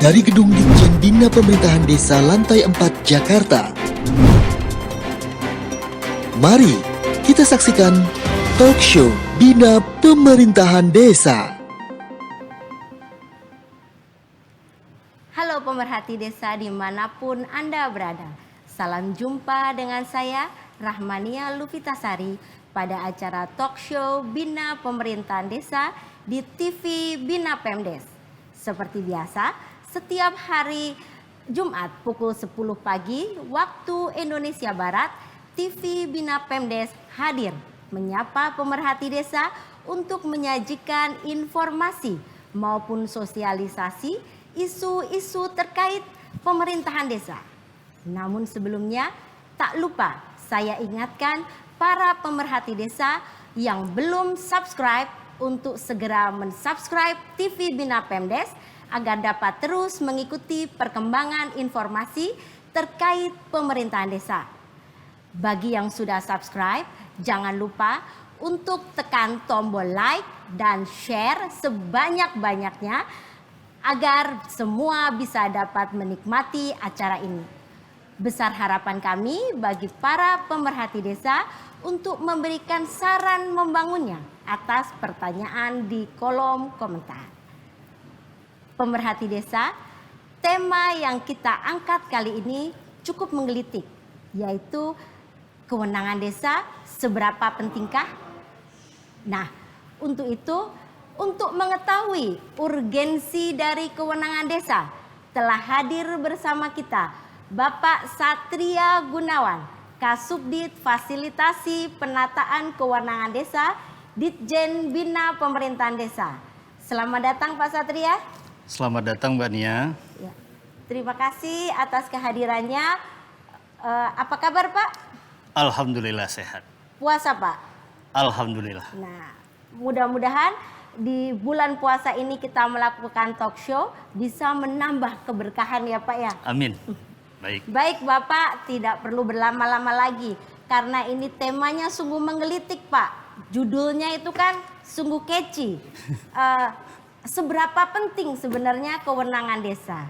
Dari Gedung Ditjen Bina Pemerintahan Desa Lantai 4 Jakarta. Mari kita saksikan talk show Bina Pemerintahan Desa. Halo pemerhati desa dimanapun Anda berada. Salam jumpa dengan saya Rahmania Lufitasari pada acara talk show Bina Pemerintahan Desa di TV Bina Pemdes. Seperti biasa, setiap hari Jumat pukul 10 pagi waktu Indonesia Barat, TV Bina Pemdes hadir menyapa pemerhati desa untuk menyajikan informasi maupun sosialisasi isu-isu terkait pemerintahan desa. Namun sebelumnya, tak lupa saya ingatkan para pemerhati desa yang belum subscribe untuk segera mensubscribe TV Bina Pemdes agar dapat terus mengikuti perkembangan informasi terkait pemerintahan desa. Bagi yang sudah subscribe, jangan lupa untuk tekan tombol like dan share sebanyak-banyaknya agar semua bisa dapat menikmati acara ini. Besar harapan kami bagi para pemerhati desa untuk memberikan saran membangunnya atas pertanyaan di kolom komentar. Pemerhati desa, tema yang kita angkat kali ini cukup menggelitik, yaitu kewenangan desa seberapa pentingkah? Nah, untuk itu, untuk mengetahui urgensi dari kewenangan desa, telah hadir bersama kita Bapak Satria Gunawan, Kasubdit Fasilitasi Penataan Kewenangan Desa, Ditjen Bina Pemerintahan Desa. Selamat datang Pak Satria. Selamat datang Mbak Nia. Ya. Terima kasih atas kehadirannya. Apa kabar Pak? Alhamdulillah sehat. Puasa Pak? Alhamdulillah. Nah, mudah-mudahan di bulan puasa ini kita melakukan talk show bisa menambah keberkahan ya Pak ya. Amin. Baik. Baik Bapak, tidak perlu berlama-lama lagi karena ini temanya sungguh menggelitik Pak. Judulnya itu kan sungguh catchy. Seberapa penting sebenarnya kewenangan desa?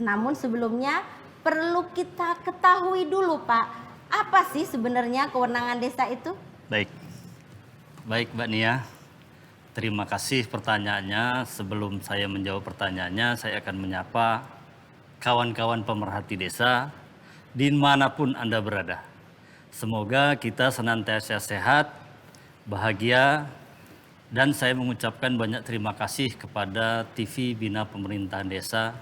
Namun sebelumnya perlu kita ketahui dulu Pak, apa sih sebenarnya kewenangan desa itu? Baik. Baik Mbak Nia. Terima kasih pertanyaannya. Sebelum saya menjawab pertanyaannya, saya akan menyapa kawan-kawan pemerhati desa dimanapun Anda berada. Semoga kita senantiasa sehat, bahagia, dan saya mengucapkan banyak terima kasih kepada TV Bina Pemerintahan Desa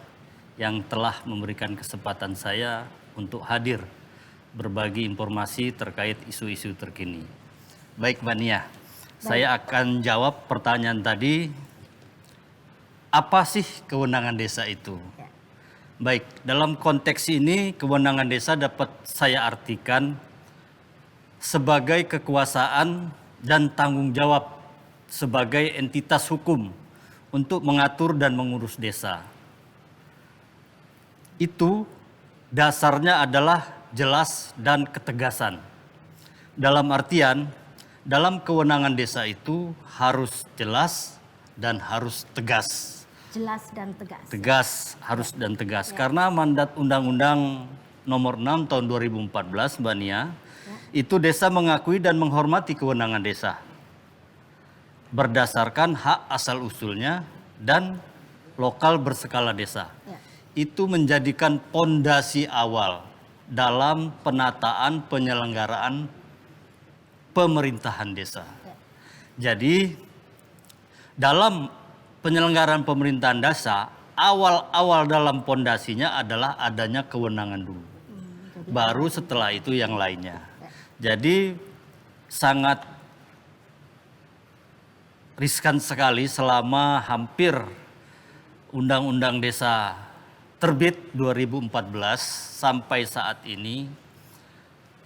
yang telah memberikan kesempatan saya untuk hadir berbagi informasi terkait isu-isu terkini. Baik Mbak Nia, saya akan jawab pertanyaan tadi, apa sih kewenangan desa itu? Ya. Baik, dalam konteks ini kewenangan desa dapat saya artikan sebagai kekuasaan dan tanggung jawab sebagai entitas hukum untuk mengatur dan mengurus desa. Itu dasarnya adalah jelas dan ketegasan. Dalam artian, dalam kewenangan desa itu harus jelas dan harus tegas. Jelas dan tegas. Tegas, harus dan tegas. Karena mandat Undang-Undang Nomor 6 Tahun 2014, Mbak Nia, itu desa mengakui dan menghormati kewenangan desa berdasarkan hak asal-usulnya dan lokal berskala desa. Ya. Itu menjadikan pondasi awal dalam penataan penyelenggaraan pemerintahan desa. Ya. Jadi dalam penyelenggaraan pemerintahan desa, awal-awal dalam pondasinya adalah adanya kewenangan dulu. Baru setelah itu yang lainnya. Jadi sangat riskan sekali selama hampir Undang-Undang Desa terbit 2014 sampai saat ini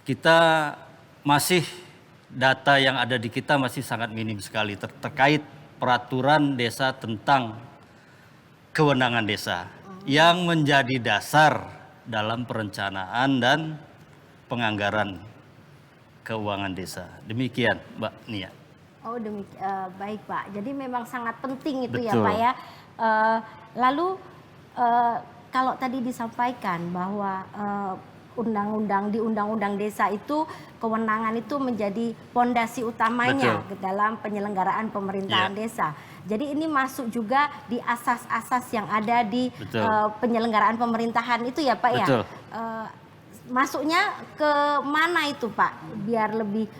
kita masih data yang ada di kita masih sangat minim sekali terkait peraturan desa tentang kewenangan desa yang menjadi dasar dalam perencanaan dan penganggaran keuangan desa. Demikian Mbak Nia. Oh demikian, baik Pak. Jadi memang sangat penting itu ya Betul. Pak ya. Lalu kalau tadi disampaikan bahwa di undang-undang desa itu kewenangan itu menjadi pondasi utamanya dalam penyelenggaraan pemerintahan desa. Jadi ini masuk juga di asas-asas yang ada di penyelenggaraan pemerintahan itu ya Pak ya. Masuknya ke mana itu Pak? Biar lebih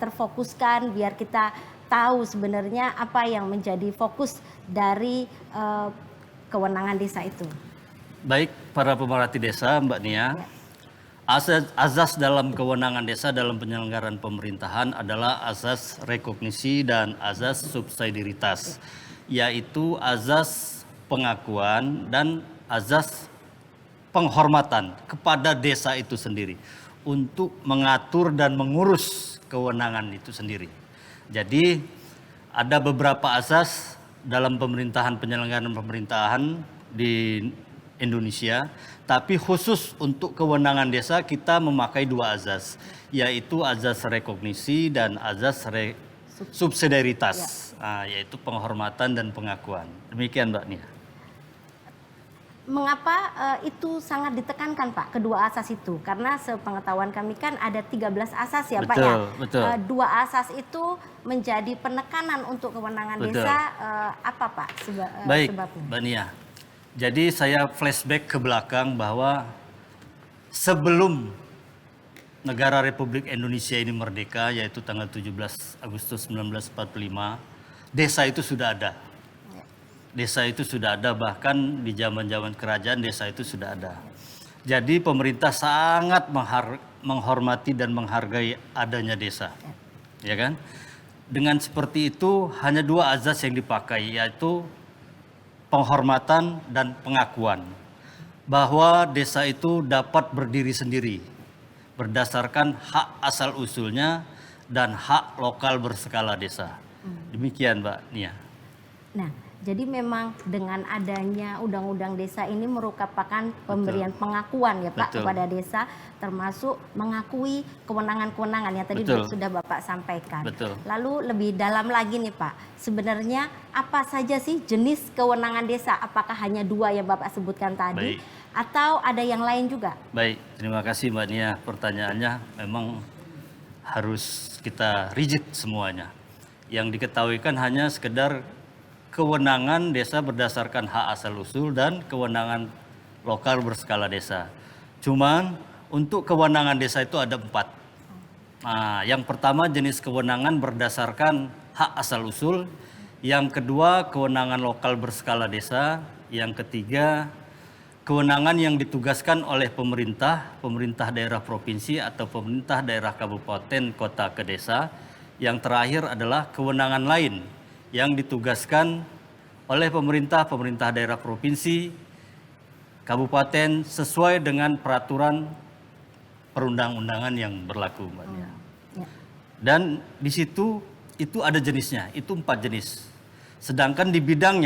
terfokuskan, biar kita tahu sebenarnya apa yang menjadi fokus dari kewenangan desa itu. Baik para pemerhati desa Mbak Nia. Azas dalam kewenangan desa dalam penyelenggaraan pemerintahan adalah azas rekognisi dan azas subsidiaritas, yaitu azas pengakuan dan azas penghormatan kepada desa itu sendiri untuk mengatur dan mengurus kewenangan itu sendiri. Jadi ada beberapa azas dalam penyelenggaraan pemerintahan di Indonesia, tapi khusus untuk kewenangan desa kita memakai dua azas, yaitu azas rekognisi dan azas subsidiaritas, yaitu penghormatan dan pengakuan. Demikian Mbak Nia. Mengapa itu sangat ditekankan Pak, kedua asas itu? Karena sepengetahuan kami kan ada 13 asas ya Pak ya. Betul. Dua asas itu menjadi penekanan untuk kewenangan desa, apa Pak Baik, sebabnya? Mbak Nia. Jadi saya flashback ke belakang bahwa sebelum negara Republik Indonesia ini merdeka, yaitu tanggal 17 Agustus 1945, desa itu sudah ada. Desa itu sudah ada, bahkan di zaman-zaman kerajaan desa itu sudah ada. Jadi pemerintah sangat menghormati dan menghargai adanya desa. Ya kan? Dengan seperti itu hanya dua azas yang dipakai, yaitu penghormatan dan pengakuan bahwa desa itu dapat berdiri sendiri berdasarkan hak asal usulnya dan hak lokal berskala desa. Demikian Mbak Nia. Nah, jadi memang dengan adanya undang-undang desa ini merupakan pemberian pengakuan ya Pak kepada desa, termasuk mengakui kewenangan-kewenangan yang tadi sudah Bapak sampaikan. Lalu lebih dalam lagi nih Pak, sebenarnya apa saja sih jenis kewenangan desa? Apakah hanya dua yang Bapak sebutkan tadi? Atau ada yang lain juga? Baik, terima kasih Mbak Nia. Pertanyaannya memang harus kita rigid semuanya. Yang diketahui kan hanya sekedar kewenangan desa berdasarkan hak asal usul dan kewenangan lokal berskala desa. Cuman untuk kewenangan desa itu ada 4. Nah, yang pertama jenis kewenangan berdasarkan hak asal usul. Yang kedua kewenangan lokal berskala desa. Yang ketiga kewenangan yang ditugaskan oleh pemerintah daerah provinsi atau pemerintah daerah kabupaten kota ke desa. Yang terakhir adalah kewenangan lain yang ditugaskan oleh pemerintah daerah provinsi, kabupaten sesuai dengan peraturan perundang-undangan yang berlaku, Mbak Nia. Dan di situ itu ada jenisnya, itu 4 jenis. Sedangkan di bidang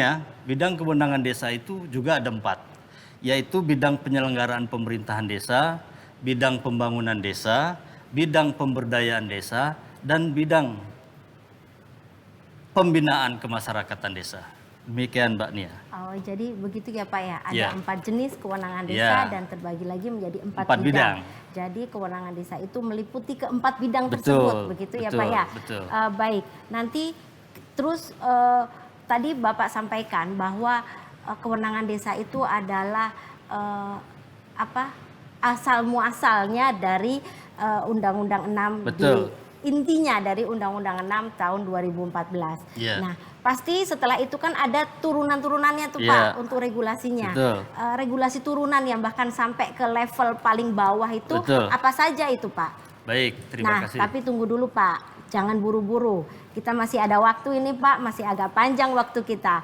kewenangan desa itu juga ada 4, yaitu bidang penyelenggaraan pemerintahan desa, bidang pembangunan desa, bidang pemberdayaan desa, dan bidang pembinaan kemasyarakatan desa. Demikian Mbak Nia. Oh, jadi begitu ya Pak ya. Ada 4 jenis kewenangan desa dan terbagi lagi menjadi 4 bidang. Jadi kewenangan desa itu meliputi keempat bidang tersebut, begitu ya Pak ya. Baik. Nanti terus tadi Bapak sampaikan bahwa kewenangan desa itu adalah asal muasalnya dari Undang-Undang 6 intinya dari Undang-Undang 6 tahun 2014. Nah, pasti setelah itu kan ada turunan-turunannya tuh Pak untuk regulasinya. Regulasi turunan yang bahkan sampai ke level paling bawah itu apa saja itu Pak? Baik, terima kasih. Tapi tunggu dulu Pak, jangan buru-buru. Kita masih ada waktu ini Pak, masih agak panjang waktu kita.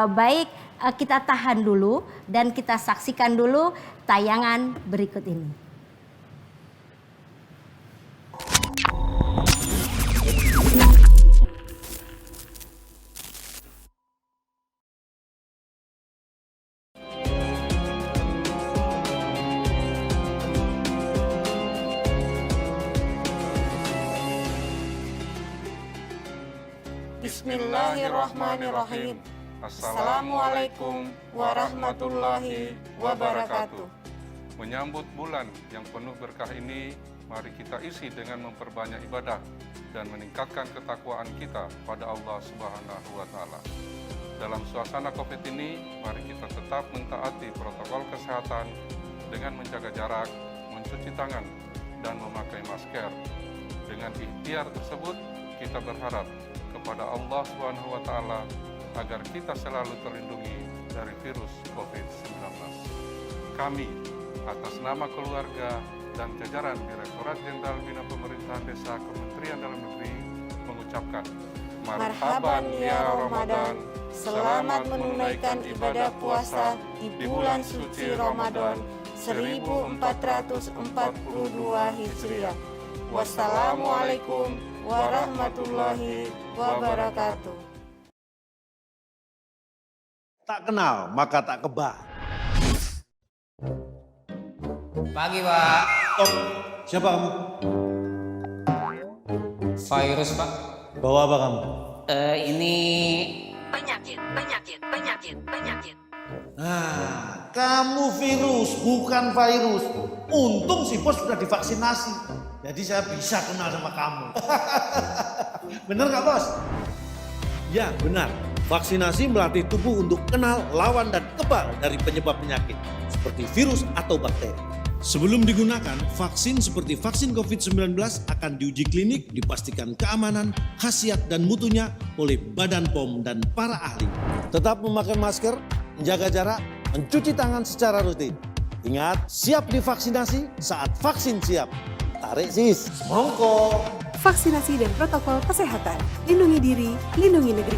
Baik, kita tahan dulu dan kita saksikan dulu tayangan berikut ini. Bismillahirrahmanirrahim. Assalamualaikum warahmatullahi wabarakatuh. Menyambut bulan yang penuh berkah ini, mari kita isi dengan memperbanyak ibadah dan meningkatkan ketakwaan kita pada Allah Subhanahu wa Ta'ala. Dalam suasana Covid ini, mari kita tetap mentaati protokol kesehatan dengan menjaga jarak, mencuci tangan, dan memakai masker. Dengan ikhtiar tersebut, kita berharap kepada Allah Subhanahu wa Ta'ala agar kita selalu terlindungi dari virus COVID-19. Kami, atas nama keluarga dan jajaran Direktorat Jenderal Bina Pemerintahan Desa Kementerian Dalam Negeri, mengucapkan Marhaban ya Ramadan, selamat menunaikan ibadah puasa di bulan suci Ramadan 1442 Hijriah. Wassalamualaikum warahmatullahi wabarakatuh. Tak kenal, maka tak kebal. Pagi, Pak. Oh, siapa kamu? Virus, Pak. Bawa apa kamu? Ini Penyakit. Nah, kamu virus, bukan virus. Untung si bos sudah divaksinasi. Jadi saya bisa kenal sama kamu. Bener nggak, bos? Ya, benar. Vaksinasi melatih tubuh untuk kenal, lawan, dan kebal dari penyebab penyakit, seperti virus atau bakteri. Sebelum digunakan, vaksin seperti vaksin COVID-19 akan diuji klinik, dipastikan keamanan, khasiat, dan mutunya oleh Badan POM dan para ahli. Tetap memakai masker, menjaga jarak, mencuci tangan secara rutin. Ingat, siap divaksinasi saat vaksin siap. Tarik sis, semongko. Vaksinasi dan protokol kesehatan. Lindungi diri, lindungi negeri.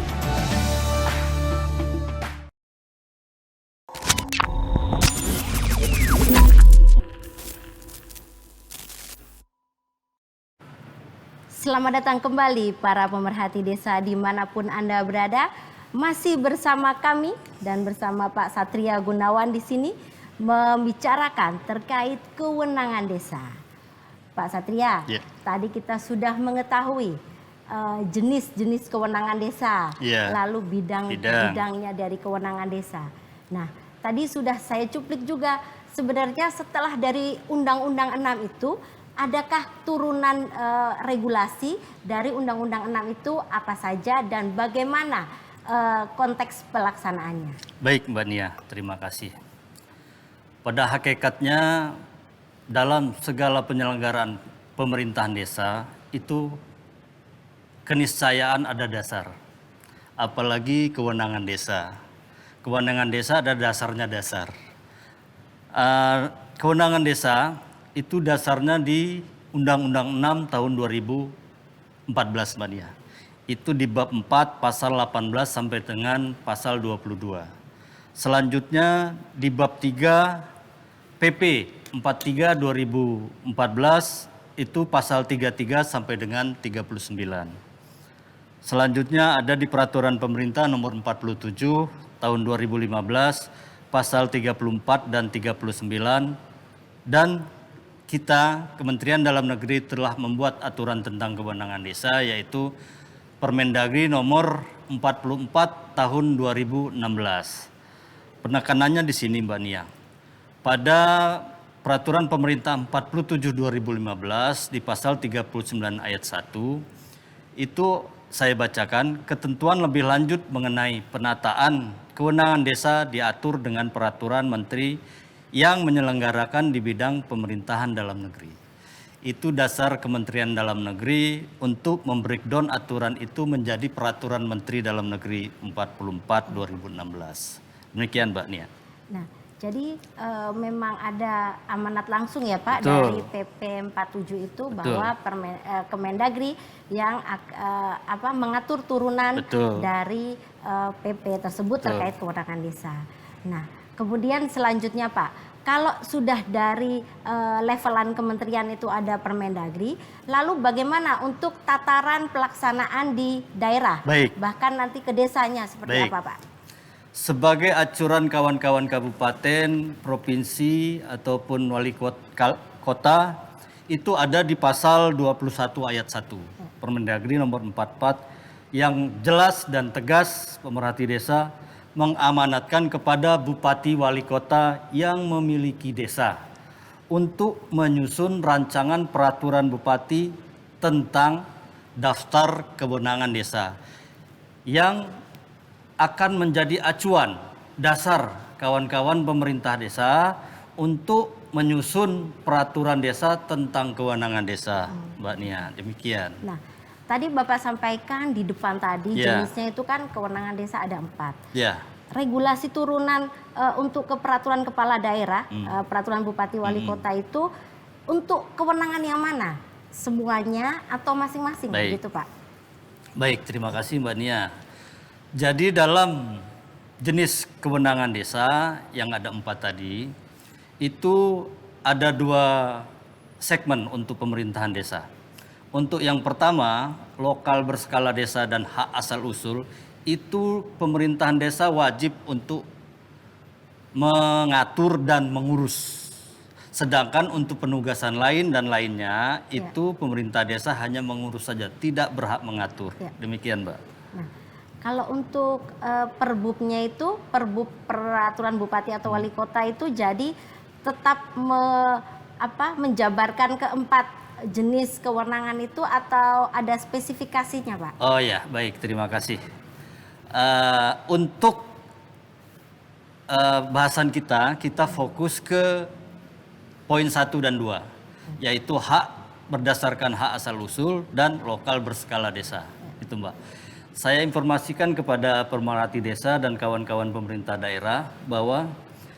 Selamat datang kembali para pemerhati desa dimanapun Anda berada. Masih bersama kami dan bersama Pak Satria Gunawan di sini membicarakan terkait kewenangan desa. Pak Satria, tadi kita sudah mengetahui jenis-jenis kewenangan desa, lalu bidang-bidangnya dari kewenangan desa. Nah, tadi sudah saya cuplik juga sebenarnya setelah dari Undang-Undang 6 itu, adakah turunan regulasi dari Undang-Undang 6 itu apa saja dan bagaimana konteks pelaksanaannya? Baik Mbak Nia, terima kasih. Pada hakikatnya dalam segala penyelenggaraan pemerintahan desa itu keniscayaan ada dasar. Apalagi kewenangan desa. Kewenangan desa ada dasarnya dasar. Kewenangan desa itu dasarnya di Undang-Undang 6 tahun 2014 Mbak Nia. Itu di bab 4 pasal 18 sampai dengan pasal 22. Selanjutnya di bab 3 PP 43 2014 itu pasal 33 sampai dengan 39. Selanjutnya ada di Peraturan Pemerintah nomor 47 tahun 2015 pasal 34 dan 39 dan kita Kementerian Dalam Negeri telah membuat aturan tentang kewenangan desa yaitu Permendagri nomor 44 tahun 2016. Penekanannya di sini Mbak Nia. Pada Peraturan Pemerintah 47 2015 di pasal 39 ayat 1 itu saya bacakan ketentuan lebih lanjut mengenai penataan kewenangan desa diatur dengan peraturan menteri yang menyelenggarakan di bidang pemerintahan dalam negeri. Itu dasar Kementerian Dalam Negeri untuk membreakdown aturan itu menjadi peraturan Menteri Dalam Negeri 44 2016. Demikian Mbak Nia. Nah, jadi memang ada amanat langsung ya Pak. Betul. Dari PP 47 itu bahwa Kemendagri yang mengatur turunan Betul. dari PP tersebut terkait kewenangan desa. Nah, kemudian selanjutnya Pak, kalau sudah dari levelan kementerian itu ada Permendagri, lalu bagaimana untuk tataran pelaksanaan di daerah? Baik. Bahkan nanti ke desanya seperti Baik. apa Pak? Sebagai acuan kawan-kawan kabupaten, provinsi, ataupun wali kota, itu ada di pasal 21 ayat 1. Permendagri nomor 44 yang jelas dan tegas pemerhati desa mengamanatkan kepada Bupati Wali Kota yang memiliki desa untuk menyusun rancangan peraturan Bupati tentang daftar kewenangan desa yang akan menjadi acuan dasar kawan-kawan pemerintah desa untuk menyusun peraturan desa tentang kewenangan desa, Mbak Nia. Demikian. Nah, tadi Bapak sampaikan di depan tadi Ya. jenisnya itu kan kewenangan desa ada 4. Ya, Regulasi turunan untuk ke peraturan kepala daerah, peraturan bupati wali kota itu untuk kewenangan yang mana? Semuanya atau masing-masing Baik. gitu Pak? baik, terima kasih Mbak Nia. Jadi dalam jenis kewenangan desa yang ada 4 tadi, itu ada 2 segmen untuk pemerintahan desa. Untuk yang pertama, lokal berskala desa dan hak asal usul, itu pemerintahan desa wajib untuk mengatur dan mengurus. Sedangkan untuk penugasan lain dan lainnya, itu pemerintah desa hanya mengurus saja, tidak berhak mengatur. Ya. Demikian, Mbak. Nah, kalau untuk perbubnya itu, perbub peraturan bupati atau wali kota itu jadi tetap menjabarkan keempat jenis kewenangan itu atau ada spesifikasinya, Pak? Oh ya, baik, terima kasih. Untuk bahasan kita fokus ke poin 1 dan 2, yaitu hak berdasarkan hak asal usul dan lokal berskala desa. Itu Mbak. Saya informasikan kepada pemerhati desa dan kawan-kawan pemerintah daerah bahwa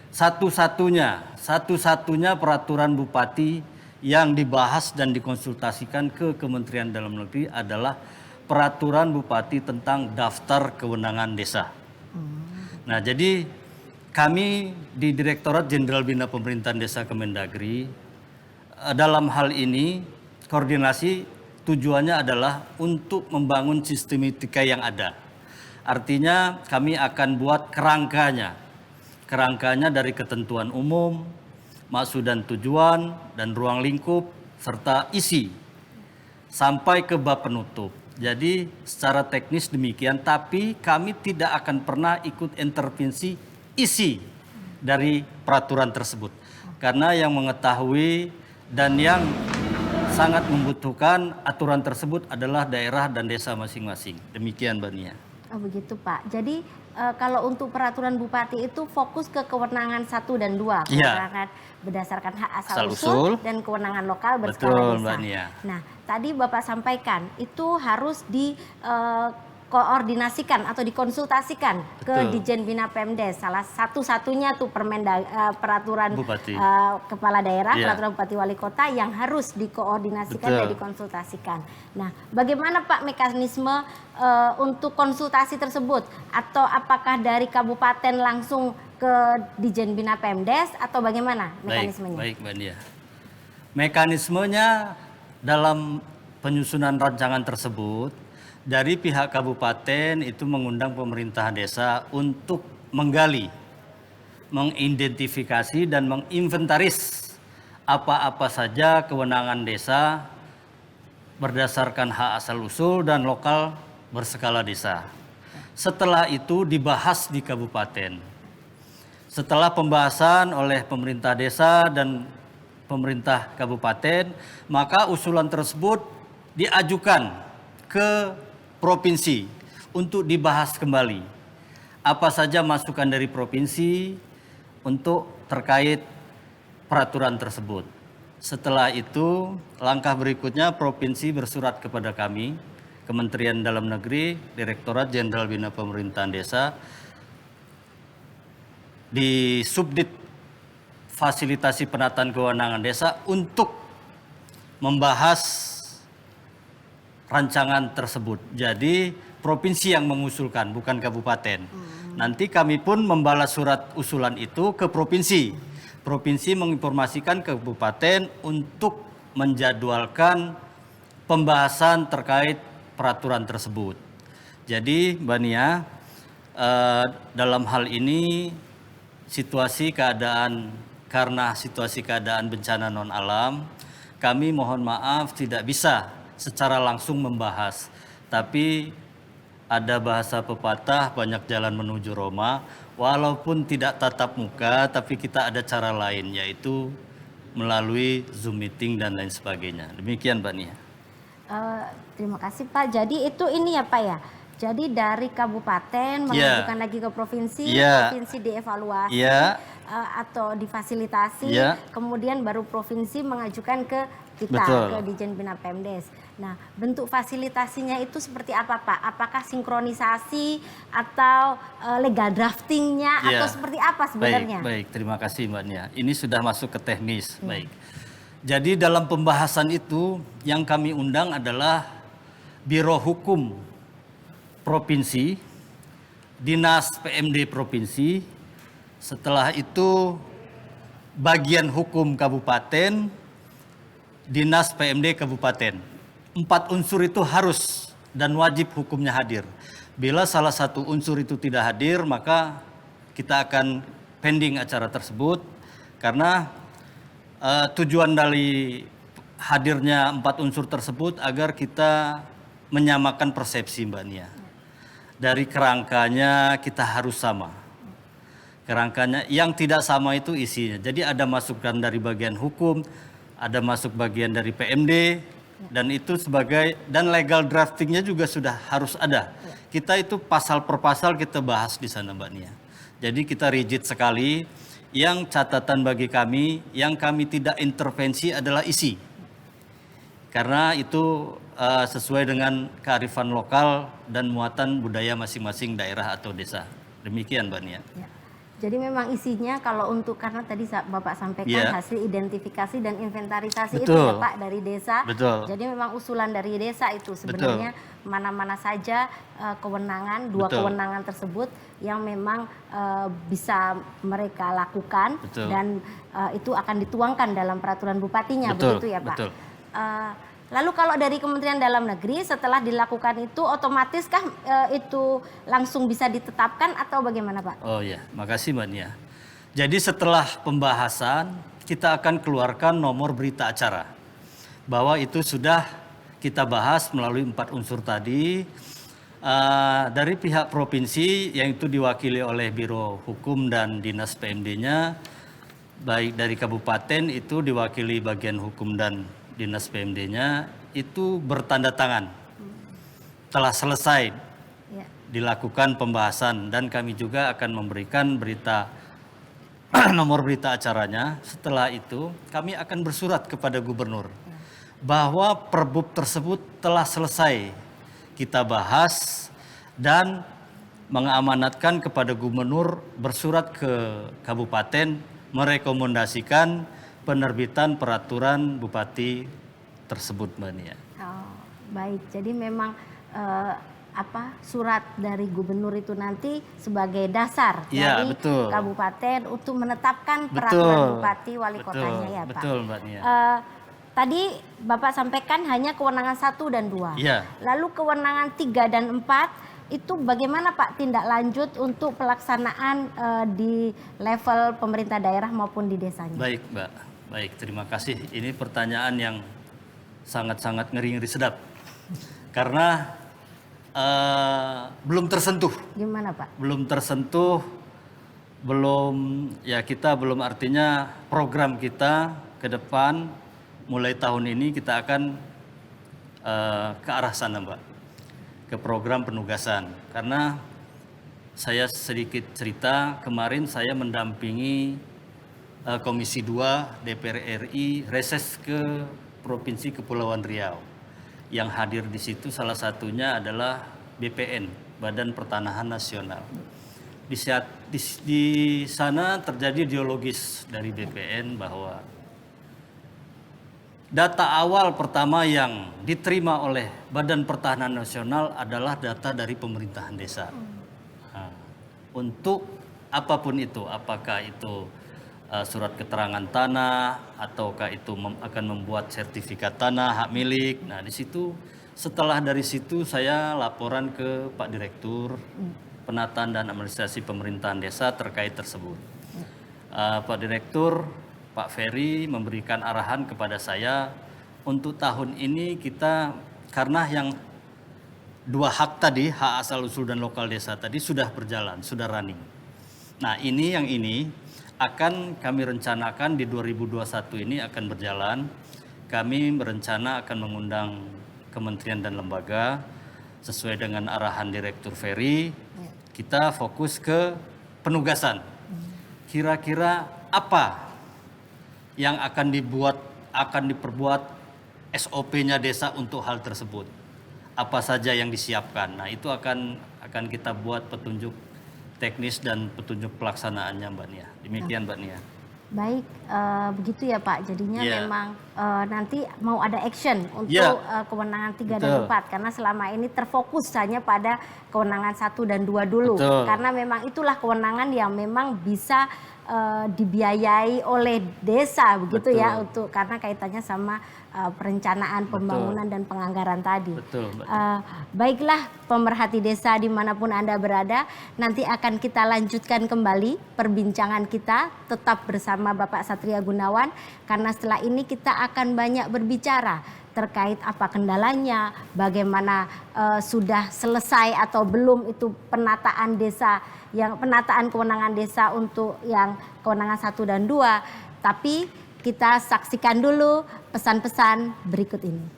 satu-satunya peraturan bupati yang dibahas dan dikonsultasikan ke Kementerian Dalam Negeri adalah peraturan bupati tentang daftar kewenangan desa. Nah, jadi kami di Direktorat Jenderal Bina Pemerintahan Desa Kemendagri dalam hal ini koordinasi tujuannya adalah untuk membangun sistematika yang ada. Artinya kami akan buat kerangkanya dari ketentuan umum, maksud dan tujuan, dan ruang lingkup, serta isi, sampai ke bab penutup. Jadi secara teknis demikian, tapi kami tidak akan pernah ikut intervensi isi dari peraturan tersebut. Karena yang mengetahui dan yang sangat membutuhkan aturan tersebut adalah daerah dan desa masing-masing. Demikian Mbak Nia. Oh begitu Pak. Jadi kalau untuk peraturan bupati itu fokus ke kewenangan 1 dan 2, kewenangan berdasarkan hak asal usul dan kewenangan lokal berskala Betul, desa. Mbak Nia. Nah, tadi Bapak sampaikan itu harus dikoordinasikan atau dikonsultasikan ke Betul. Dijen Bina Pemdes. Salah satu-satunya tuh peraturan Bupati. kepala daerah, Iya. peraturan bupati wali kota yang harus dikoordinasikan dan Betul. dikonsultasikan. Nah, bagaimana Pak mekanisme untuk konsultasi tersebut? Atau apakah dari kabupaten langsung ke Dijen Bina Pemdes atau bagaimana mekanismenya? Baik Mbak Nia. Mekanismenya dalam penyusunan rancangan tersebut, dari pihak kabupaten itu mengundang pemerintah desa untuk menggali, mengidentifikasi dan menginventaris apa-apa saja kewenangan desa berdasarkan hak asal usul dan lokal berskala desa. Setelah itu dibahas di kabupaten. Setelah pembahasan oleh pemerintah desa dan pemerintah kabupaten, maka usulan tersebut diajukan ke provinsi untuk dibahas kembali. Apa saja masukan dari provinsi untuk terkait peraturan tersebut. Setelah itu, langkah berikutnya provinsi bersurat kepada kami, Kementerian Dalam Negeri, Direktorat Jenderal Bina Pemerintahan Desa, di Subdit Fasilitasi Penataan Kewenangan Desa untuk membahas rancangan tersebut. Jadi provinsi yang mengusulkan, bukan kabupaten. Nanti kami pun membalas surat usulan itu ke provinsi. Provinsi menginformasikan ke kabupaten untuk menjadwalkan pembahasan terkait peraturan tersebut. Jadi Mbak Nia, dalam hal ini karena situasi keadaan bencana non alam, kami mohon maaf tidak bisa secara langsung membahas. Tapi ada bahasa pepatah banyak jalan menuju Roma, walaupun tidak tatap muka, tapi kita ada cara lain, yaitu melalui Zoom meeting dan lain sebagainya. Demikian Mbak Nia. Terima kasih Pak. Jadi itu ini ya Pak ya. Jadi dari kabupaten mengajukan lagi ke provinsi, provinsi dievaluasi atau difasilitasi, kemudian baru provinsi mengajukan ke kita, ke Dijen Bina Pemdes. Nah, bentuk fasilitasinya itu seperti apa Pak? Apakah sinkronisasi atau legal draftingnya atau seperti apa sebenarnya? Baik, terima kasih Mbak Nia. Ini sudah masuk ke teknis. Baik. Jadi dalam pembahasan itu yang kami undang adalah Biro Hukum Provinsi, Dinas PMD Provinsi, setelah itu Bagian Hukum Kabupaten, Dinas PMD Kabupaten. 4 unsur itu harus dan wajib hukumnya hadir. Bila salah satu unsur itu tidak hadir, maka kita akan pending acara tersebut karena tujuan dari hadirnya 4 unsur tersebut agar kita menyamakan persepsi Mbak Nia. Dari kerangkanya kita harus sama. Kerangkanya yang tidak sama itu isinya. Jadi ada masukan dari bagian hukum, ada masuk bagian dari PMD, dan itu sebagai, dan legal draftingnya juga sudah harus ada. Kita itu pasal per pasal kita bahas di sana Mbak Nia. Jadi kita rigid sekali. Yang catatan bagi kami, yang kami tidak intervensi adalah isi. Karena itu sesuai dengan kearifan lokal dan muatan budaya masing-masing daerah atau desa. Demikian Mbak Nia. Ya. Jadi memang isinya kalau untuk, karena tadi Bapak sampaikan hasil identifikasi dan inventarisasi itu ya Pak dari desa. Jadi memang usulan dari desa itu sebenarnya mana-mana saja kewenangan, 2 kewenangan tersebut yang memang bisa mereka lakukan dan itu akan dituangkan dalam peraturan bupatinya, begitu ya Pak. Lalu kalau dari Kementerian Dalam Negeri setelah dilakukan itu otomatiskah itu langsung bisa ditetapkan atau bagaimana Pak? Oh ya, makasih Mbak Nia. Jadi setelah pembahasan kita akan keluarkan nomor berita acara bahwa itu sudah kita bahas melalui 4 unsur tadi dari pihak provinsi yang itu diwakili oleh Biro Hukum dan Dinas PMD-nya, baik dari kabupaten itu diwakili bagian hukum dan Dinas PMD-nya, itu bertanda tangan telah selesai dilakukan pembahasan dan kami juga akan memberikan berita nomor berita acaranya. Setelah itu kami akan bersurat kepada gubernur bahwa perbub tersebut telah selesai kita bahas dan mengamanatkan kepada gubernur bersurat ke kabupaten merekomendasikan penerbitan peraturan bupati tersebut Mbak Nia. Oh, baik. Jadi memang surat dari gubernur itu nanti sebagai dasar dari kabupaten untuk menetapkan peraturan bupati wali kotanya ya Pak. Betul Mbak Nia. Tadi Bapak sampaikan hanya kewenangan 1 dan 2. Lalu kewenangan 3 dan 4 itu bagaimana Pak tindak lanjut untuk pelaksanaan di level pemerintah daerah maupun di desanya? Baik Mbak, baik, terima kasih. Ini pertanyaan yang sangat-sangat ngeri-ngeri sedap. Karena belum tersentuh. Gimana Pak? Belum tersentuh, kita belum, artinya program kita ke depan mulai tahun ini kita akan ke arah sana Mbak. Ke program penugasan. Karena saya sedikit cerita, kemarin saya mendampingi Komisi 2 DPR RI reses ke Provinsi Kepulauan Riau. Yang hadir di situ salah satunya adalah BPN, Badan Pertanahan Nasional. Di sana terjadi dialogis dari BPN bahwa data awal pertama yang diterima oleh Badan Pertahanan Nasional adalah data dari pemerintahan desa. Nah, untuk apapun itu, apakah itu surat keterangan tanah, ataukah itu akan membuat sertifikat tanah, hak milik. Nah, setelah dari situ saya laporan ke Pak Direktur Penataan dan Administrasi Pemerintahan Desa terkait tersebut. Pak Direktur Pak Ferry memberikan arahan kepada saya untuk tahun ini kita, karena yang dua hak tadi, hak asal usul dan lokal desa tadi sudah berjalan, sudah running. Nah yang ini akan kami rencanakan di 2021 ini akan berjalan. Kami berencana akan mengundang kementerian dan lembaga sesuai dengan arahan Direktur Ferry. Kita fokus ke penugasan. Kira-kira apa yang akan diperbuat SOP-nya desa untuk hal tersebut? Apa saja yang disiapkan? Nah itu akan kita buat petunjuk teknis dan petunjuk pelaksanaannya Mbak Nia. Demikian Mbak Nia. Baik, begitu ya Pak. Jadinya Iya. memang nanti mau ada action untuk Iya. kewenangan 3 Betul. dan 4. Karena selama ini terfokus hanya pada kewenangan 1 dan 2 dulu. Betul. Karena memang itulah kewenangan yang memang bisa dibiayai oleh desa begitu ya, Betul. karena kaitannya sama perencanaan pembangunan dan penganggaran tadi. Betul, Mbak. Baiklah pemerhati desa dimanapun Anda berada, nanti akan kita lanjutkan kembali perbincangan kita tetap bersama Bapak Satria Gunawan, karena setelah ini kita akan banyak berbicara terkait apa kendalanya, bagaimana sudah selesai atau belum itu penataan desa, penataan kewenangan desa untuk yang kewenangan 1 dan 2. Tapi kita saksikan dulu pesan-pesan berikut ini.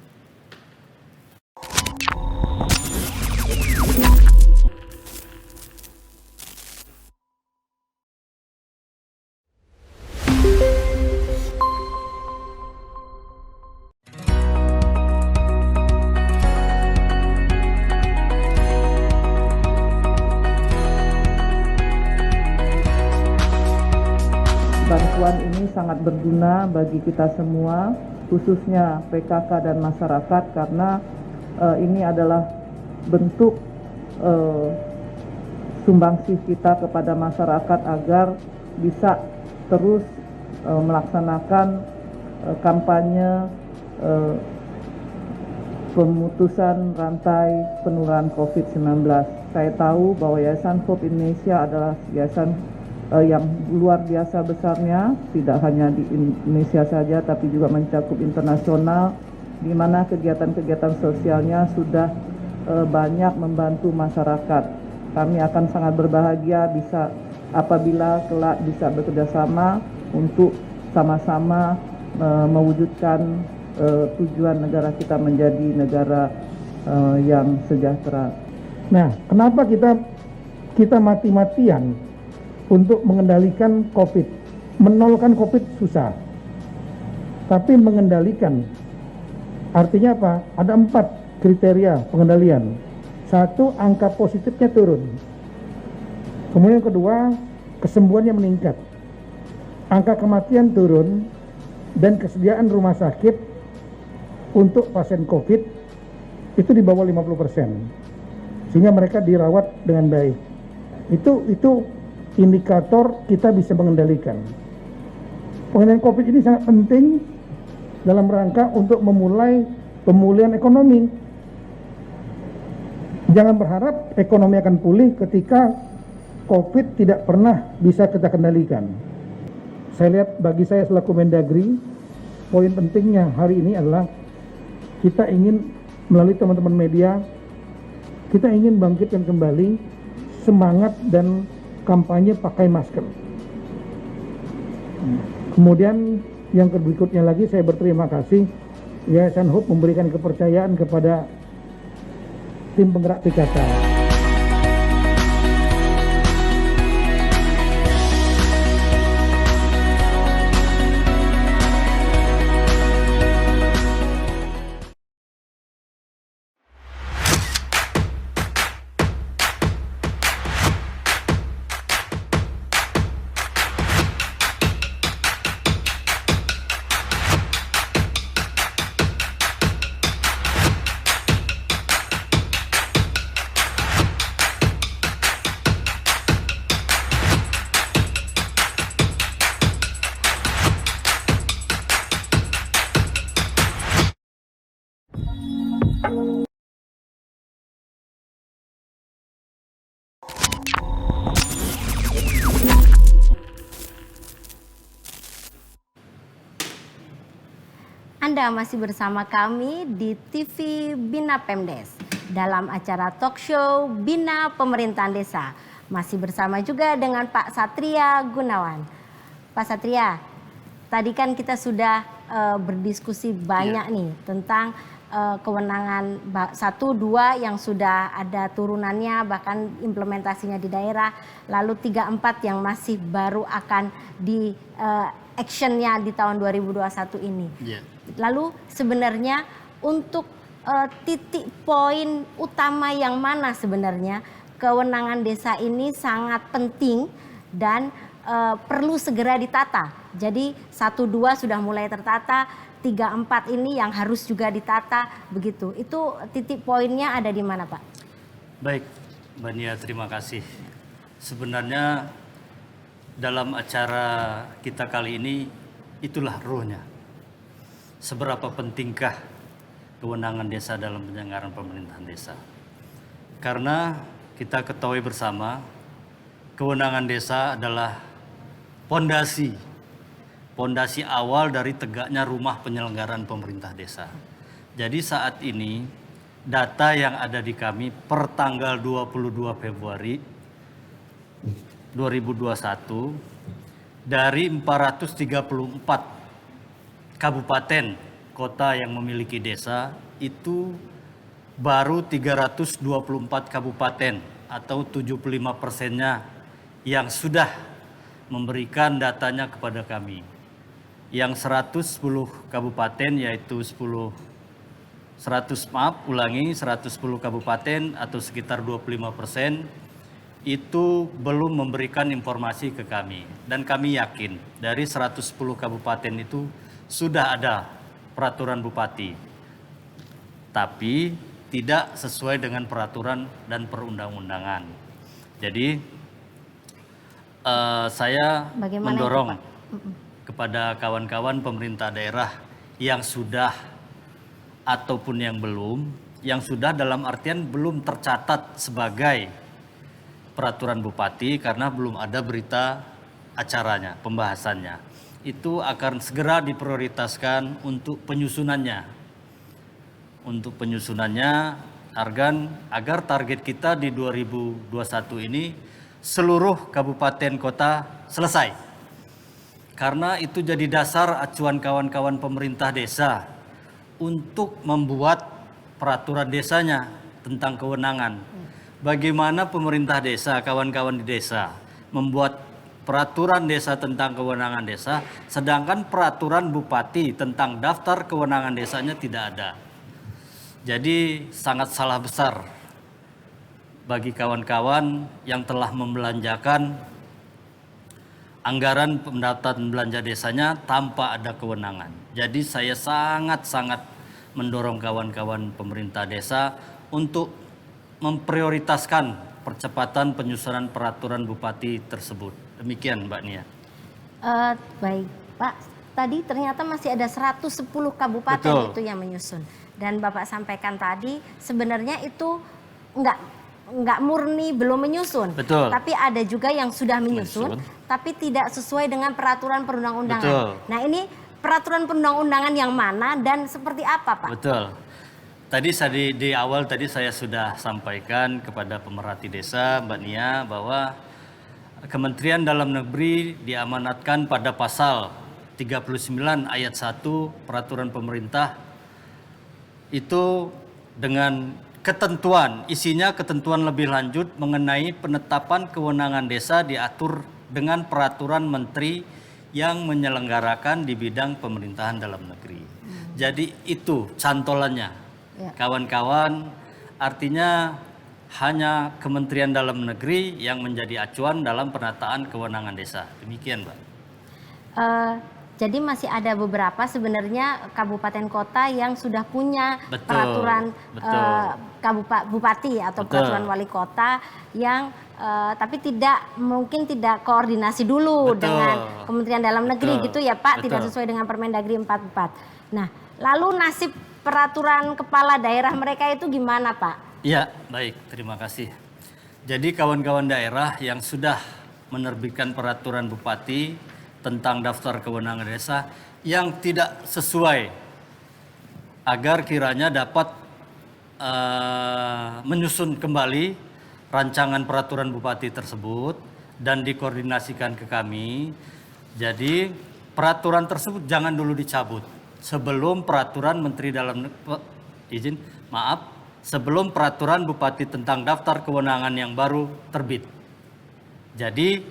Bantuan ini sangat berguna bagi kita semua, khususnya PKK dan masyarakat, karena ini adalah bentuk sumbangsih kita kepada masyarakat agar bisa terus melaksanakan kampanye pemutusan rantai penularan COVID-19. Saya tahu bahwa Yayasan Hope Indonesia adalah yayasan yang luar biasa besarnya, tidak hanya di Indonesia saja tapi juga mencakup internasional, di mana kegiatan-kegiatan sosialnya sudah banyak membantu masyarakat. Kami akan sangat berbahagia bisa apabila kelak bisa bekerjasama untuk sama-sama mewujudkan tujuan negara kita menjadi negara yang sejahtera. Nah, kenapa kita mati-matian untuk mengendalikan COVID? Menolkan COVID susah, tapi mengendalikan artinya apa? Ada 4 kriteria pengendalian. 1, angka positifnya turun. Kemudian yang kedua, kesembuhannya meningkat. Angka kematian turun dan kesediaan rumah sakit untuk pasien COVID itu di bawah 50%. Sehingga mereka dirawat dengan baik. Itu indikator kita bisa mengendalikan. Pengendalian COVID ini sangat penting dalam rangka untuk memulai pemulihan ekonomi. Jangan berharap ekonomi akan pulih ketika COVID tidak pernah bisa kita kendalikan. Saya lihat, bagi saya selaku Mendagri, poin pentingnya hari ini adalah kita ingin melalui teman-teman media, kita ingin bangkitkan kembali semangat dan kampanye pakai masker. Kemudian yang berikutnya lagi, saya berterima kasih Yayasan Hope memberikan kepercayaan kepada tim penggerak PKK. Anda masih bersama kami di TV Bina Pemdes. dalam acara talk show Bina Pemerintahan Desa. Masih bersama juga dengan Pak Satria Gunawan. Pak Satria, tadi kan kita sudah berdiskusi banyak nih tentang kewenangan 1, 2 yang sudah ada turunannya, bahkan implementasinya di daerah, lalu 3, 4 yang masih baru akan di actionnya di tahun 2021 ini. Lalu sebenarnya untuk titik poin utama yang mana sebenarnya kewenangan desa ini sangat penting dan perlu segera ditata. Jadi 1, 2 sudah mulai tertata, 3, 4 ini yang harus juga ditata begitu. Itu titik poinnya ada di mana, Pak? Baik, Mbak Nia, terima kasih. Sebenarnya dalam acara kita kali ini itulah ruhnya. Seberapa pentingkah kewenangan desa dalam penyelenggaraan pemerintahan desa? Karena kita ketahui bersama kewenangan desa adalah pondasi awal dari tegaknya rumah penyelenggaraan pemerintah desa. Jadi saat ini data yang ada di kami per tanggal 22 Februari 2021 dari 434 kabupaten kota yang memiliki desa itu baru 324 kabupaten atau 75%-nya yang sudah memberikan datanya kepada kami. Yang 110 kabupaten yaitu 110 kabupaten atau sekitar 25% itu belum memberikan informasi ke kami. Dan kami yakin dari 110 kabupaten itu sudah ada peraturan bupati. Tapi tidak sesuai dengan peraturan dan perundang-undangan. Jadi saya Bagaimana mendorong itu, Pak? kepada kawan-kawan pemerintah daerah yang sudah ataupun yang belum, yang sudah dalam artian belum tercatat sebagai peraturan bupati karena belum ada berita acaranya, pembahasannya. Itu akan segera diprioritaskan untuk penyusunannya. Untuk penyusunannya agar target kita di 2021 ini seluruh kabupaten kota selesai. Karena itu jadi dasar acuan kawan-kawan pemerintah desa untuk membuat peraturan desanya tentang kewenangan. Bagaimana pemerintah desa, kawan-kawan di desa membuat peraturan desa tentang kewenangan desa, sedangkan peraturan bupati tentang daftar kewenangan desanya tidak ada. Jadi sangat salah besar bagi kawan-kawan yang telah membelanjakan anggaran pendapatan belanja desanya tanpa ada kewenangan. Jadi saya sangat-sangat mendorong kawan-kawan pemerintah desa untuk memprioritaskan percepatan penyusunan peraturan bupati tersebut. Demikian Mbak Nia. Baik Pak, tadi ternyata masih ada 110 kabupaten Betul. itu yang menyusun. Dan Bapak sampaikan tadi sebenarnya itu nggak murni belum menyusun. Betul. Tapi ada juga yang sudah menyusun, tapi tidak sesuai dengan peraturan perundang-undangan. Betul. Nah ini peraturan perundang-undangan yang mana dan seperti apa Pak? Betul. Tadi di awal tadi saya sudah sampaikan kepada pemerhati desa Mbak Nia bahwa Kementerian Dalam Negeri diamanatkan pada pasal 39 ayat 1 peraturan pemerintah itu dengan ketentuan, isinya ketentuan lebih lanjut mengenai penetapan kewenangan desa diatur dengan peraturan menteri yang menyelenggarakan di bidang pemerintahan dalam negeri. Jadi itu cantolannya. Kawan-kawan, artinya hanya Kementerian Dalam Negeri yang menjadi acuan dalam penataan kewenangan desa. Demikian, Mbak. Jadi masih ada beberapa sebenarnya kabupaten kota yang sudah punya peraturan bupati atau peraturan wali kota yang tapi mungkin tidak koordinasi dulu dengan Kementerian Dalam Negeri gitu ya Pak, tidak sesuai dengan Permendagri 44. Nah, lalu nasib peraturan kepala daerah mereka itu gimana Pak? Ya, baik, terima kasih. Jadi kawan-kawan daerah yang sudah menerbitkan peraturan bupati tentang daftar kewenangan desa yang tidak sesuai agar kiranya dapat menyusun kembali rancangan peraturan bupati tersebut dan dikoordinasikan ke kami. Jadi peraturan tersebut jangan dulu dicabut sebelum peraturan Menteri Dalam sebelum peraturan bupati tentang daftar kewenangan yang baru terbit. Jadi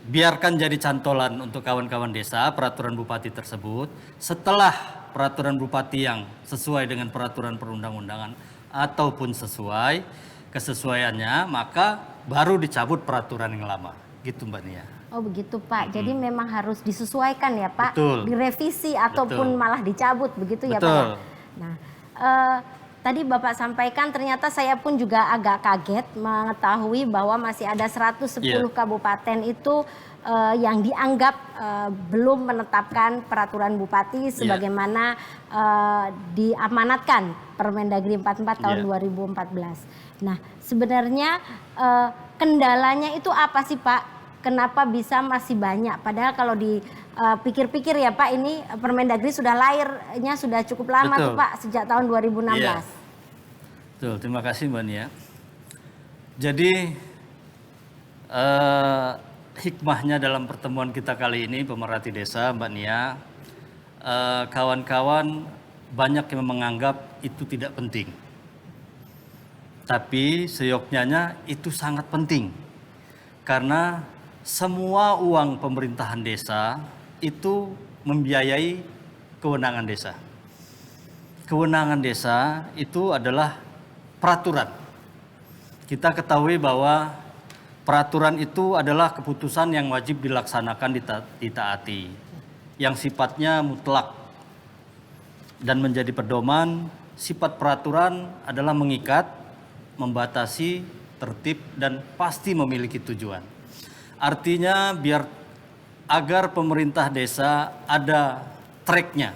biarkan jadi cantolan untuk kawan-kawan desa peraturan bupati tersebut. Setelah peraturan bupati yang sesuai dengan peraturan perundang-undangan ataupun sesuai kesesuaiannya, maka baru dicabut peraturan yang lama. Gitu Mbak Nia. Oh begitu Pak, jadi memang harus disesuaikan ya Pak, Betul. direvisi ataupun malah dicabut begitu ya Pak. Betul. Ya? Nah, tadi Bapak sampaikan ternyata saya pun juga agak kaget mengetahui bahwa masih ada 110 kabupaten itu yang dianggap belum menetapkan peraturan bupati sebagaimana diamanatkan Permendagri 44 tahun 2014. Nah, sebenarnya kendalanya itu apa sih Pak? Kenapa bisa masih banyak? Padahal kalau dipikir-pikir ya Pak, ini Permendagri sudah lahirnya sudah cukup lama tuh Pak, sejak tahun 2016. Betul, terima kasih Mbak Nia. Jadi hikmahnya dalam pertemuan kita kali ini pemerhati desa Mbak Nia, kawan-kawan banyak yang menganggap itu tidak penting. Tapi seyoknyanya itu sangat penting. Karena semua uang pemerintahan desa itu membiayai kewenangan desa. Kewenangan desa itu adalah peraturan. Kita ketahui bahwa peraturan itu adalah keputusan yang wajib dilaksanakan ditaati, yang sifatnya mutlak dan menjadi pedoman. Sifat peraturan adalah mengikat, membatasi, tertib, dan pasti memiliki tujuan. Artinya agar pemerintah desa ada tracknya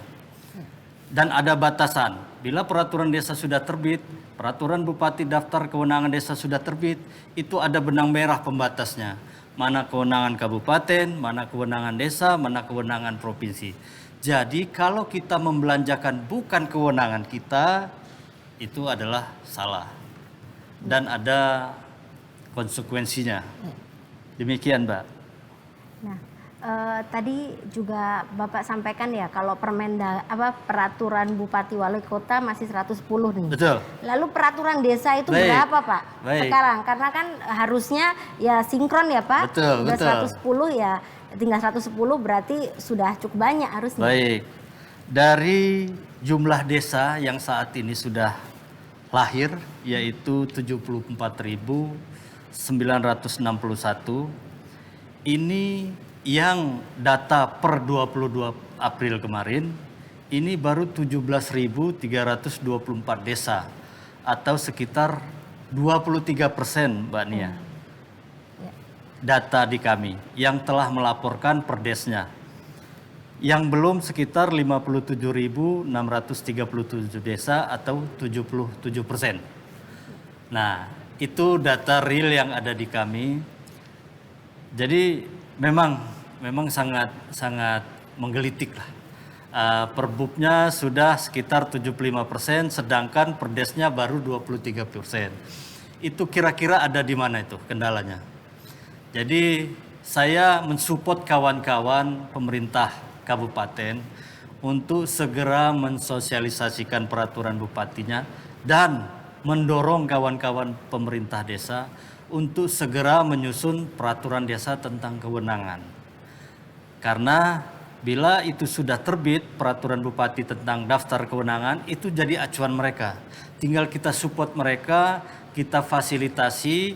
dan ada batasan. Bila peraturan desa sudah terbit, peraturan bupati daftar kewenangan desa sudah terbit, itu ada benang merah pembatasnya. Mana kewenangan kabupaten, mana kewenangan desa, mana kewenangan provinsi. Jadi kalau kita membelanjakan bukan kewenangan kita, itu adalah salah. Dan ada konsekuensinya. Demikian, Mbak. Nah, tadi juga Bapak sampaikan ya kalau peraturan Bupati Wali Kota masih 110 nih. Betul. Lalu peraturan desa itu berapa Pak? Sekarang karena kan harusnya ya sinkron ya Pak. Betul, Udah betul. 110 ya tinggal 110 berarti sudah cukup banyak harusnya. Baik. Dari jumlah desa yang saat ini sudah lahir yaitu 74.961. Ini yang data per 22 April kemarin ini baru 17.324 desa atau sekitar 23% Mbak Nia. Data di kami yang telah melaporkan per desnya. Yang belum sekitar 57.637 desa atau 77%. Nah, itu data real yang ada di kami. Jadi memang sangat menggelitik lah. Perbubnya sudah sekitar 75%, sedangkan perdesnya baru 23%. Itu kira-kira ada di mana itu kendalanya? Jadi saya mensupport kawan-kawan pemerintah kabupaten untuk segera mensosialisasikan peraturan bupatinya dan mendorong kawan-kawan pemerintah desa untuk segera menyusun peraturan desa tentang kewenangan. Karena bila itu sudah terbit peraturan bupati tentang daftar kewenangan, itu jadi acuan mereka. Tinggal kita support mereka, kita fasilitasi,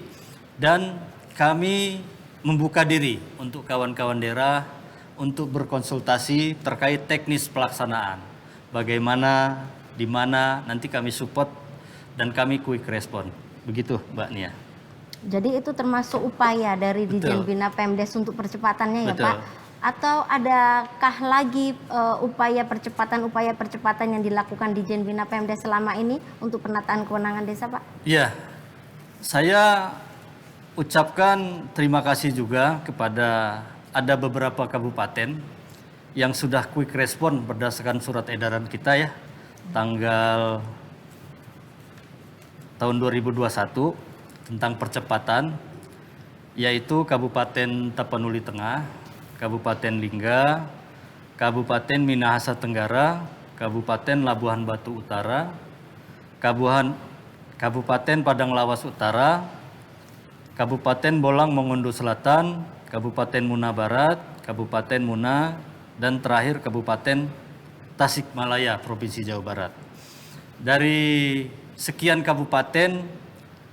dan kami membuka diri untuk kawan-kawan daerah untuk berkonsultasi terkait teknis pelaksanaan. Bagaimana, di mana, nanti kami support dan kami quick respon. Begitu Mbak Nia. Jadi itu termasuk upaya dari Ditjen Bina Pemdes untuk percepatannya ya Betul. Pak? Atau adakah lagi upaya percepatan yang dilakukan Ditjen Bina Pemdes selama ini untuk penataan kewenangan desa Pak? Iya, saya ucapkan terima kasih juga kepada ada beberapa kabupaten yang sudah quick respon berdasarkan surat edaran kita ya, tanggal tahun 2021 tentang percepatan, yaitu Kabupaten Tapanuli Tengah, Kabupaten Lingga, Kabupaten Minahasa Tenggara, Kabupaten Labuhan Batu Utara, Kabupaten Padang Lawas Utara, Kabupaten Bolang Mongondo Selatan, Kabupaten Muna Barat, Kabupaten Muna, dan terakhir Kabupaten Tasikmalaya, Provinsi Jawa Barat. Dari sekian kabupaten,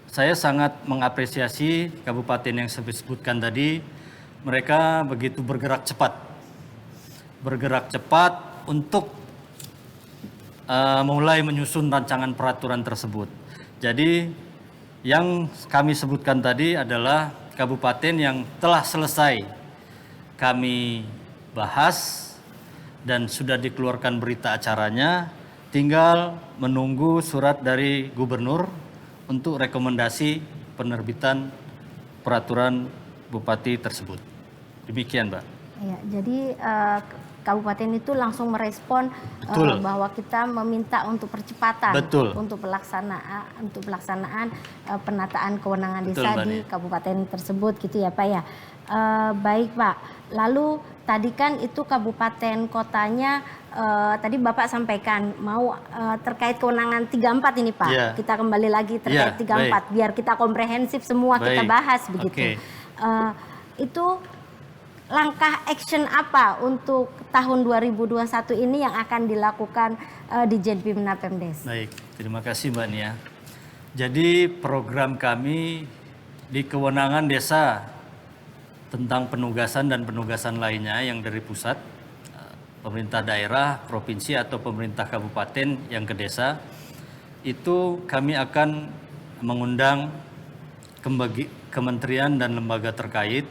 saya sangat mengapresiasi kabupaten yang saya sebutkan tadi. Mereka begitu bergerak cepat untuk mulai menyusun rancangan peraturan tersebut. Jadi yang kami sebutkan tadi adalah kabupaten yang telah selesai kami bahas dan sudah dikeluarkan berita acaranya, tinggal menunggu surat dari gubernur untuk rekomendasi penerbitan peraturan bupati tersebut. Demikian, Mbak. Ya, jadi kabupaten itu langsung merespon bahwa kita meminta untuk percepatan untuk pelaksanaan penataan kewenangan desa di kabupaten tersebut, gitu ya Pak ya. Baik Pak. Lalu tadi kan itu kabupaten kotanya tadi Bapak sampaikan mau terkait kewenangan 34 ini Pak. Yeah. Kita kembali lagi terkait 34 biar kita komprehensif semua kita bahas begitu. Itu langkah action apa untuk tahun 2021 ini yang akan dilakukan di Jetbimna Pemdes? Baik, terima kasih Mbak Nia. Jadi program kami di kewenangan desa tentang penugasan dan penugasan lainnya yang dari pusat, pemerintah daerah, provinsi atau pemerintah kabupaten yang ke desa, itu kami akan mengundang kementerian dan lembaga terkait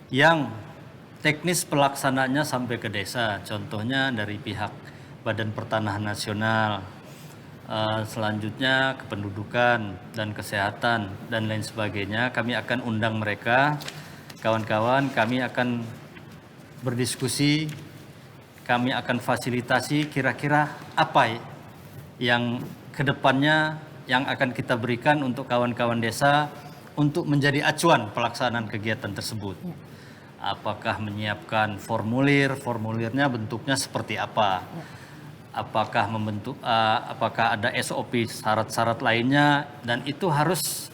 yang teknis pelaksanaannya sampai ke desa, contohnya dari pihak Badan Pertanahan Nasional, selanjutnya kependudukan dan kesehatan dan lain sebagainya. Kami akan undang mereka, kawan-kawan, kami akan berdiskusi, kami akan fasilitasi kira-kira apa yang kedepannya yang akan kita berikan untuk kawan-kawan desa untuk menjadi acuan pelaksanaan kegiatan tersebut. Apakah menyiapkan formulirnya bentuknya seperti apa? Apakah apakah ada SOP syarat-syarat lainnya, dan itu harus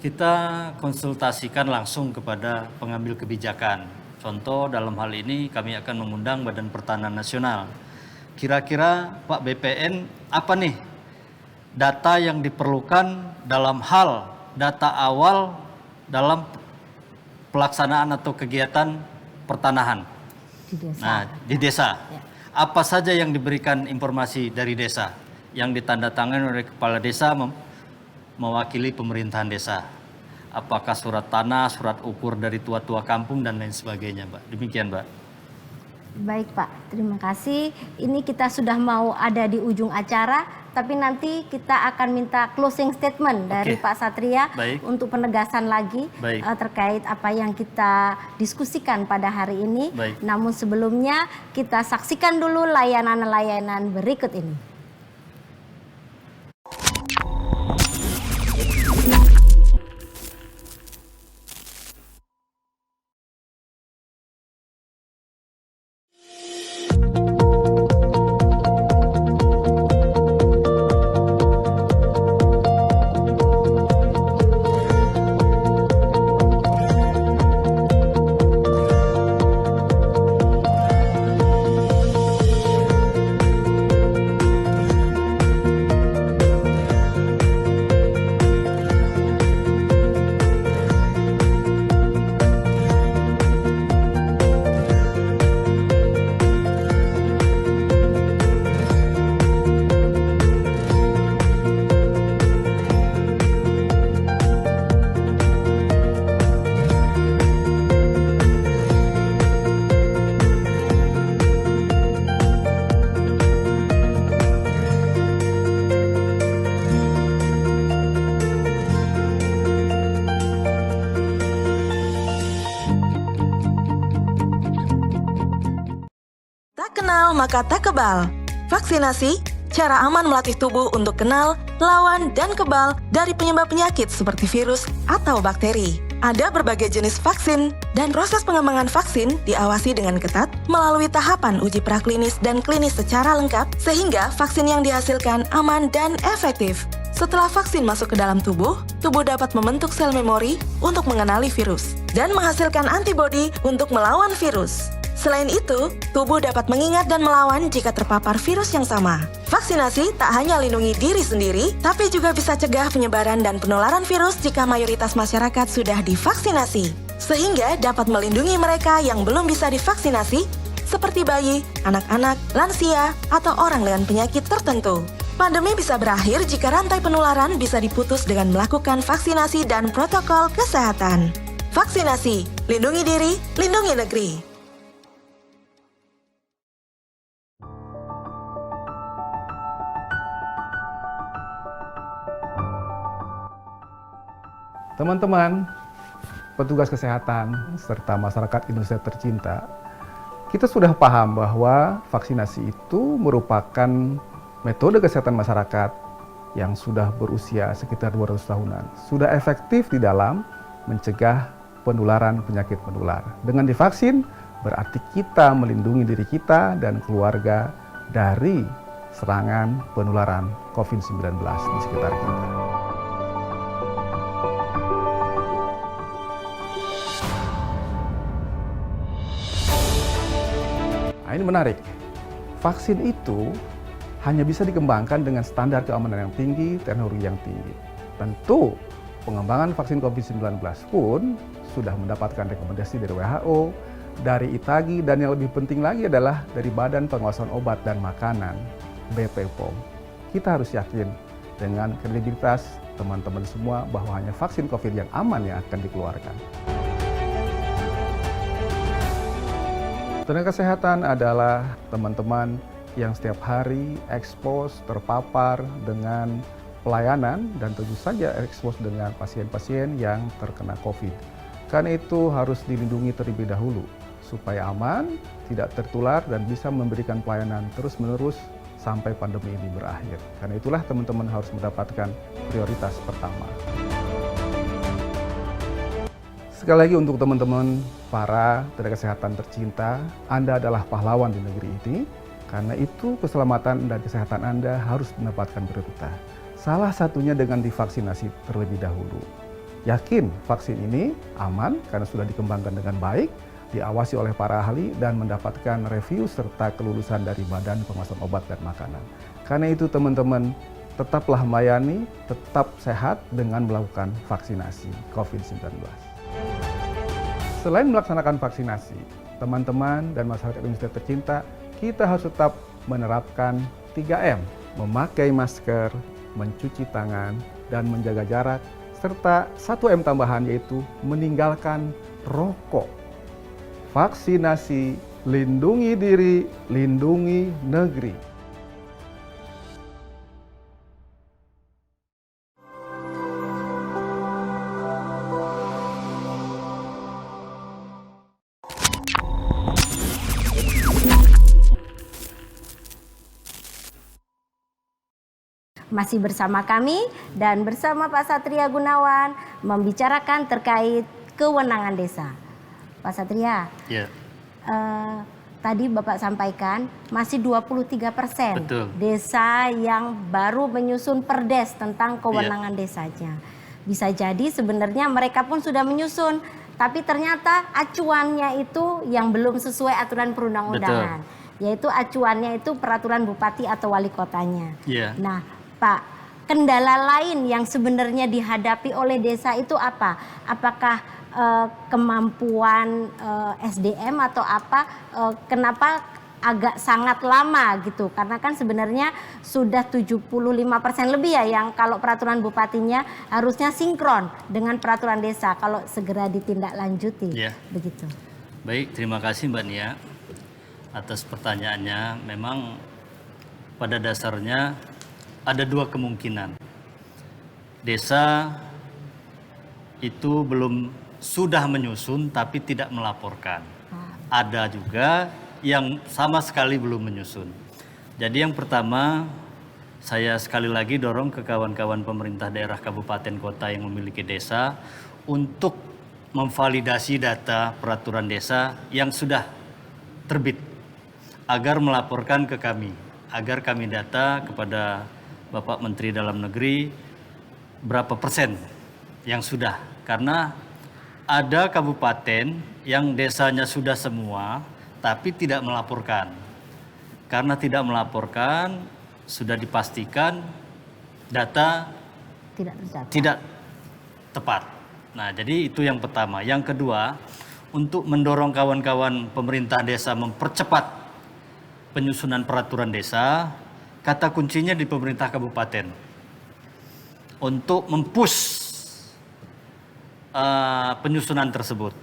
kita konsultasikan langsung kepada pengambil kebijakan. Contoh dalam hal ini kami akan mengundang Badan Pertanahan Nasional. Kira-kira Pak BPN apa nih data yang diperlukan dalam hal data awal dalam pelaksanaan atau kegiatan pertanahan di desa. Apa saja yang diberikan informasi dari desa yang ditandatangani oleh kepala desa mewakili pemerintahan desa. Apakah surat tanah, surat ukur dari tua-tua kampung dan lain sebagainya, Mbak. Demikian, Mbak. Baik, Pak. Terima kasih. Ini kita sudah mau ada di ujung acara, tapi nanti kita akan minta closing statement dari Pak Satria untuk penegasan lagi terkait apa yang kita diskusikan pada hari ini. Namun sebelumnya kita saksikan dulu layanan-layanan berikut ini. Tak kenal maka tak kebal. Vaksinasi, cara aman melatih tubuh untuk kenal lawan, dan kebal dari penyebab penyakit seperti virus atau bakteri. Ada berbagai jenis vaksin, dan proses pengembangan vaksin diawasi dengan ketat melalui tahapan uji praklinis dan klinis secara lengkap, sehingga vaksin yang dihasilkan aman dan efektif. Setelah vaksin masuk ke dalam tubuh dapat membentuk sel memori untuk mengenali virus dan menghasilkan antibodi untuk melawan virus. Selain itu, tubuh dapat mengingat dan melawan jika terpapar virus yang sama. Vaksinasi tak hanya lindungi diri sendiri, tapi juga bisa cegah penyebaran dan penularan virus jika mayoritas masyarakat sudah divaksinasi. Sehingga dapat melindungi mereka yang belum bisa divaksinasi, seperti bayi, anak-anak, lansia, atau orang dengan penyakit tertentu. Pandemi bisa berakhir jika rantai penularan bisa diputus dengan melakukan vaksinasi dan protokol kesehatan. Vaksinasi, lindungi diri, lindungi negeri. Teman-teman, petugas kesehatan, serta masyarakat Indonesia tercinta, kita sudah paham bahwa vaksinasi itu merupakan metode kesehatan masyarakat yang sudah berusia sekitar 200 tahunan. Sudah efektif di dalam mencegah penularan penyakit menular. Dengan divaksin, berarti kita melindungi diri kita dan keluarga dari serangan penularan COVID-19 di sekitar kita. Nah, ini menarik. Vaksin itu hanya bisa dikembangkan dengan standar keamanan yang tinggi, teknologi yang tinggi. Tentu, pengembangan vaksin COVID-19 pun sudah mendapatkan rekomendasi dari WHO, dari ITAGI, dan yang lebih penting lagi adalah dari Badan Pengawasan Obat dan Makanan, BP POM. Kita harus yakin dengan kredibilitas teman-teman semua bahwa hanya vaksin COVID yang aman yang akan dikeluarkan. Tenaga kesehatan adalah teman-teman yang setiap hari ekspos, terpapar dengan pelayanan dan tentu saja ekspos dengan pasien-pasien yang terkena COVID. Karena itu harus dilindungi terlebih dahulu supaya aman, tidak tertular dan bisa memberikan pelayanan terus-menerus sampai pandemi ini berakhir. Karena itulah teman-teman harus mendapatkan prioritas pertama. Sekali lagi untuk teman-teman para tenaga kesehatan tercinta, Anda adalah pahlawan di negeri ini. Karena itu keselamatan dan kesehatan Anda harus mendapatkan prioritas. Salah satunya dengan divaksinasi terlebih dahulu. Yakin vaksin ini aman karena sudah dikembangkan dengan baik, diawasi oleh para ahli dan mendapatkan review serta kelulusan dari Badan Pengawasan Obat dan Makanan. Karena itu teman-teman, tetaplah melayani, tetap sehat dengan melakukan vaksinasi COVID-19. Selain melaksanakan vaksinasi, teman-teman dan masyarakat Indonesia tercinta, kita harus tetap menerapkan 3M, memakai masker, mencuci tangan, dan menjaga jarak, serta 1M tambahan yaitu meninggalkan rokok. Vaksinasi, lindungi diri, lindungi negeri. Masih bersama kami dan bersama Pak Satria Gunawan membicarakan terkait kewenangan desa. Pak Satria, Ya. Tadi Bapak sampaikan masih 23% Betul. desa yang baru menyusun perdes tentang kewenangan desanya. Bisa jadi sebenarnya mereka pun sudah menyusun, tapi ternyata acuannya itu yang belum sesuai aturan perundang-undangan. Yaitu acuannya itu peraturan bupati atau wali kotanya. Iya. Nah, Pak, kendala lain yang sebenarnya dihadapi oleh desa itu apa? Apakah kemampuan SDM atau apa? Kenapa agak sangat lama gitu? Karena kan sebenarnya sudah 75% lebih ya yang kalau peraturan bupatinya harusnya sinkron dengan peraturan desa kalau segera ditindaklanjuti. Ya. Begitu. Baik, terima kasih Mbak Nia atas pertanyaannya. Memang pada dasarnya ada dua kemungkinan. Desa itu sudah menyusun tapi tidak melaporkan. Ada juga yang sama sekali belum menyusun. Jadi yang pertama, saya sekali lagi dorong ke kawan-kawan pemerintah daerah kabupaten kota yang memiliki desa untuk memvalidasi data peraturan desa yang sudah terbit agar melaporkan ke kami, agar kami data kepada Bapak Menteri Dalam Negeri berapa persen yang sudah. Karena ada kabupaten yang desanya sudah semua tapi tidak melaporkan. Karena tidak melaporkan, sudah dipastikan data tidak tepat. Nah, jadi itu yang pertama. Yang kedua, untuk mendorong kawan-kawan pemerintah desa mempercepat penyusunan peraturan desa, kata kuncinya di pemerintah kabupaten untuk mempush penyusunan tersebut.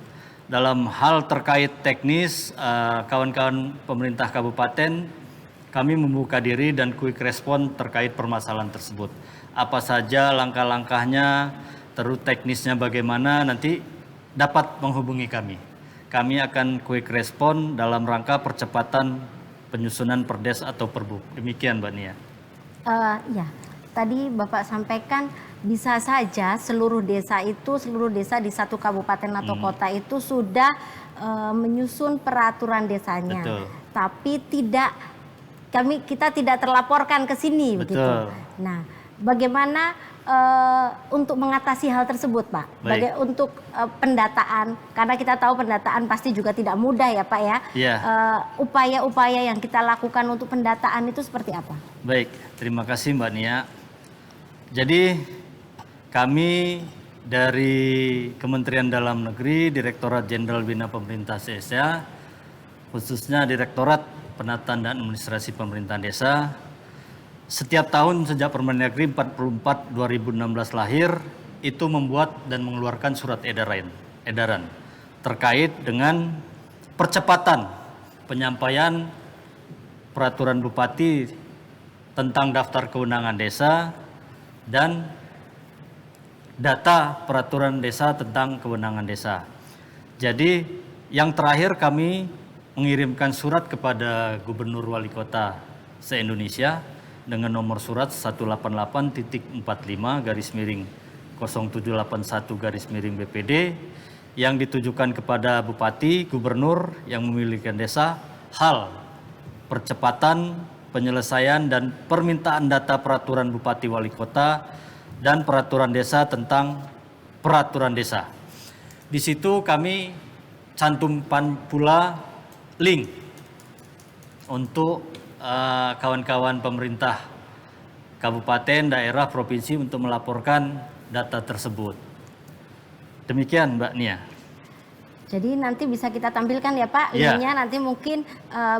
Dalam hal terkait teknis, kawan-kawan pemerintah kabupaten, kami membuka diri dan quick respon terkait permasalahan tersebut. Apa saja langkah-langkahnya, terus teknisnya bagaimana, nanti dapat menghubungi kami. Kami akan quick respon dalam rangka percepatan penyusunan perdes atau perbuk. Demikian Mbak Nia. Ya, tadi Bapak sampaikan bisa saja seluruh desa di satu kabupaten atau kota itu sudah menyusun peraturan desanya. Betul. Tapi kita tidak terlaporkan ke sini. Betul. Begitu. Nah, bagaimana untuk mengatasi hal tersebut, Pak? Untuk pendataan, karena kita tahu pendataan pasti juga tidak mudah ya, Pak ya. Iya. Upaya-upaya yang kita lakukan untuk pendataan itu seperti apa? Baik, terima kasih Mbak Nia. Jadi kami dari Kementerian Dalam Negeri, Direktorat Jenderal Bina Pemerintah Desa, khususnya Direktorat Penataan dan Administrasi Pemerintahan Desa, setiap tahun sejak Permendagri 44 2016 lahir, itu membuat dan mengeluarkan surat edaran terkait dengan percepatan penyampaian peraturan bupati tentang daftar kewenangan desa dan data peraturan desa tentang kewenangan desa. Jadi yang terakhir kami mengirimkan surat kepada Gubernur Wali Kota se-Indonesia dengan nomor surat 188.45-0781-BPD yang ditujukan kepada Bupati, Gubernur yang memiliki desa, hal percepatan penyelesaian dan permintaan data peraturan Bupati Wali Kota dan peraturan desa tentang peraturan desa. Di situ kami cantumkan pula link untuk kawan-kawan pemerintah kabupaten, daerah, provinsi untuk melaporkan data tersebut. Demikian Mbak Nia. Jadi nanti bisa kita tampilkan ya Pak, linknya nanti mungkin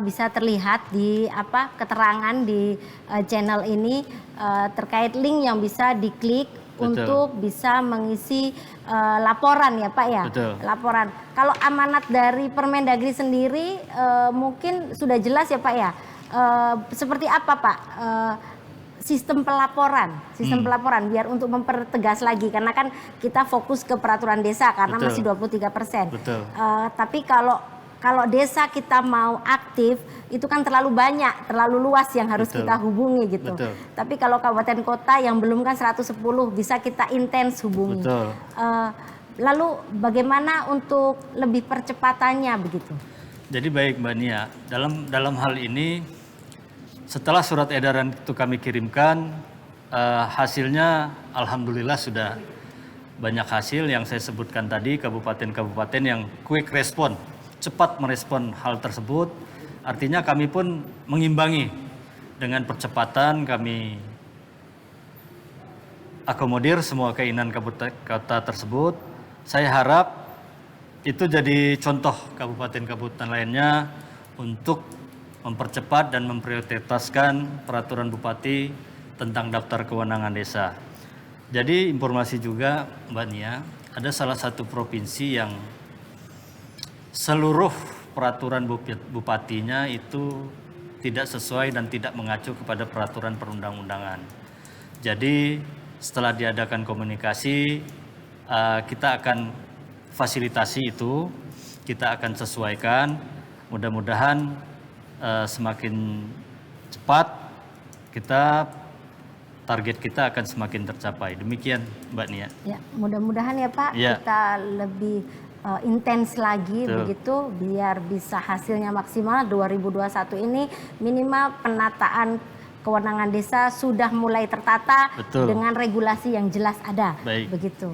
bisa terlihat di keterangan di channel ini terkait link yang bisa diklik. Betul. Untuk bisa mengisi laporan ya Pak ya. Betul. Laporan. Kalau amanat dari Permendagri sendiri mungkin sudah jelas ya Pak ya. Seperti apa Pak sistem pelaporan biar untuk mempertegas lagi, karena kan kita fokus ke peraturan desa karena Betul. masih 23%. Betul. Tapi kalau desa kita mau aktif itu kan terlalu banyak, terlalu luas yang harus Betul. kita hubungi gitu. Betul. Tapi kalau kabupaten kota yang belum kan 110 bisa kita intens hubungi. Betul. Lalu bagaimana untuk lebih percepatannya begitu? Jadi baik Mbak Nia, dalam hal ini setelah surat edaran itu kami kirimkan, hasilnya alhamdulillah sudah banyak hasil yang saya sebutkan tadi, kabupaten-kabupaten yang quick respon, cepat merespon hal tersebut. Artinya kami pun mengimbangi dengan percepatan, kami akomodir semua keinginan kota tersebut. Saya harap itu jadi contoh kabupaten-kabupaten lainnya untuk mempercepat dan memprioritaskan peraturan bupati tentang daftar kewenangan desa. Jadi informasi juga Mbak Nia, ada salah satu provinsi yang seluruh peraturan bupatinya itu tidak sesuai dan tidak mengacu kepada peraturan perundang-undangan. Jadi setelah diadakan komunikasi, kita akan fasilitasi itu, kita akan sesuaikan, mudah-mudahan semakin cepat kita target kita akan semakin tercapai. Demikian Mbak Nia. Ya, mudah-mudahan ya Pak Ya. kita lebih intens lagi Betul. begitu biar bisa hasilnya maksimal. 2021 ini minimal penataan kewenangan desa sudah mulai tertata. Betul. Dengan regulasi yang jelas ada. Baik. Begitu.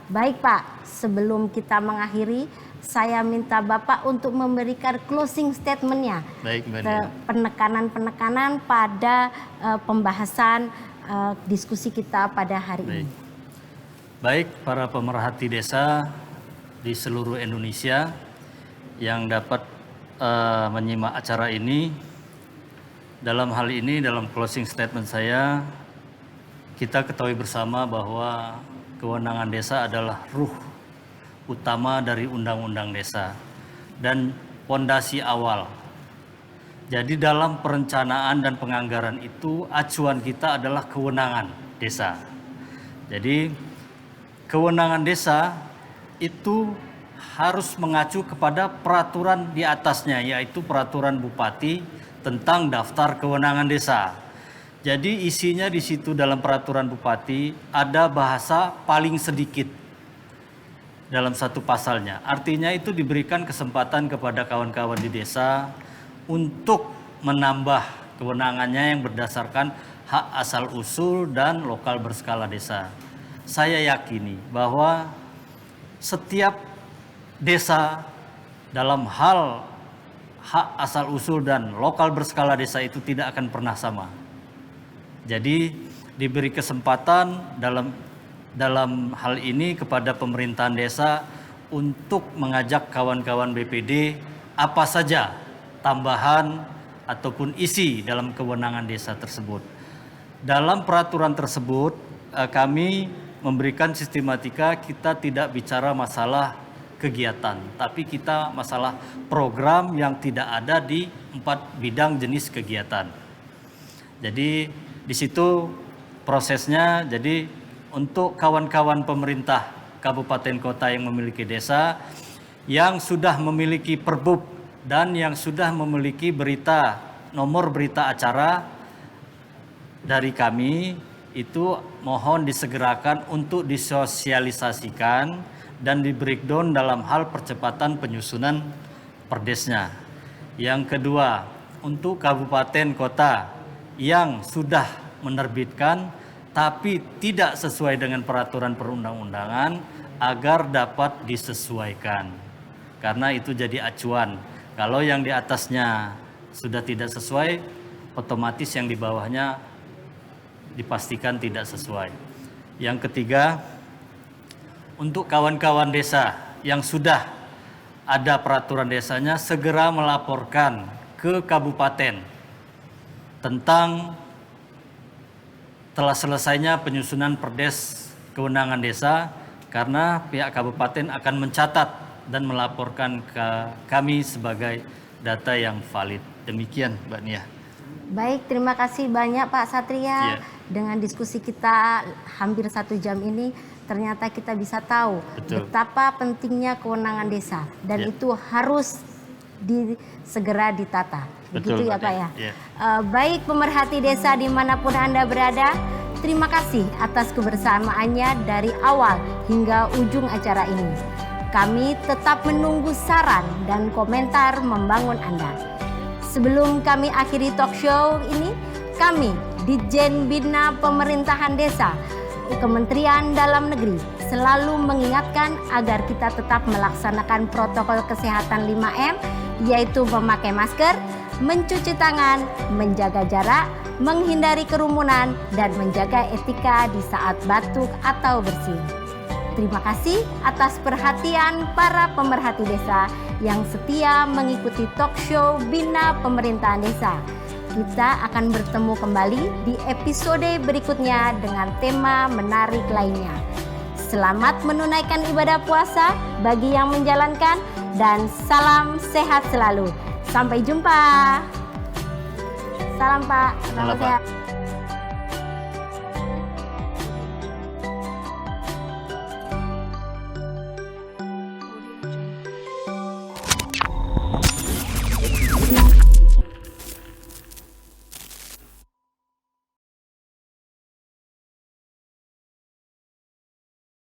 Baik Pak, sebelum kita mengakhiri, saya minta Bapak untuk memberikan closing statement-nya. Baik Mbak Nia. Penekanan-penekanan pada pembahasan diskusi kita pada hari Baik. ini. Baik para pemerhati desa di seluruh Indonesia yang dapat menyimak acara ini, dalam hal ini dalam closing statement saya, kita ketahui bersama bahwa kewenangan desa adalah ruh utama dari Undang-Undang Desa dan pondasi awal. Jadi dalam perencanaan dan penganggaran itu acuan kita adalah kewenangan desa. Jadi kewenangan desa itu harus mengacu kepada peraturan di atasnya, yaitu peraturan Bupati tentang daftar kewenangan desa. Jadi isinya di situ dalam peraturan Bupati ada bahasa paling sedikit dalam satu pasalnya. Artinya itu diberikan kesempatan kepada kawan-kawan di desa untuk menambah kewenangannya yang berdasarkan hak asal usul dan lokal berskala desa. Saya yakini bahwa setiap desa dalam hal hak asal usul dan lokal berskala desa itu tidak akan pernah sama. Jadi diberi kesempatan dalam hal ini kepada pemerintahan desa untuk mengajak kawan-kawan BPD apa saja tambahan ataupun isi dalam kewenangan desa tersebut. Dalam peraturan tersebut kami memberikan sistematika, kita tidak bicara masalah kegiatan, tapi kita masalah program yang tidak ada di 4 bidang jenis kegiatan. Jadi di situ prosesnya, jadi untuk kawan-kawan pemerintah kabupaten kota yang memiliki desa, yang sudah memiliki perbub dan yang sudah memiliki nomor berita acara dari kami, itu mohon disegerakan untuk disosialisasikan dan di breakdown dalam hal percepatan penyusunan perdesnya. Yang kedua, untuk kabupaten kota yang sudah menerbitkan tapi tidak sesuai dengan peraturan perundang-undangan agar dapat disesuaikan. Karena itu jadi acuan. Kalau yang di atasnya sudah tidak sesuai, otomatis yang di bawahnya dipastikan tidak sesuai. Yang ketiga, untuk kawan-kawan desa yang sudah ada peraturan desanya segera melaporkan ke kabupaten tentang telah selesainya penyusunan perdes kewenangan desa, karena pihak kabupaten akan mencatat dan melaporkan ke kami sebagai data yang valid. Demikian Mbak Nia. Baik, terima kasih banyak Pak Satria. Iya. Dengan diskusi kita hampir 1 jam ini, ternyata kita bisa tahu Betul. betapa pentingnya kewenangan desa dan Iya. itu harus segera ditata. Betul, Begitu ya Mbak Pak Nia. ya. Iya. Baik pemerhati desa dimanapun Anda berada, terima kasih atas kebersamaannya dari awal hingga ujung acara ini. Kami tetap menunggu saran dan komentar membangun Anda. Sebelum kami akhiri talk show ini, kami Ditjen Bina Pemerintahan Desa, Kementerian Dalam Negeri selalu mengingatkan agar kita tetap melaksanakan protokol kesehatan 5M, yaitu memakai masker, mencuci tangan, menjaga jarak, menghindari kerumunan, dan menjaga etika di saat batuk atau bersin. Terima kasih atas perhatian para pemerhati desa yang setia mengikuti talk show Bina Pemerintahan Desa. Kita akan bertemu kembali di episode berikutnya dengan tema menarik lainnya. Selamat menunaikan ibadah puasa bagi yang menjalankan dan salam sehat selalu. Sampai jumpa. Salam Pak, salam Salam, Pak. sehat.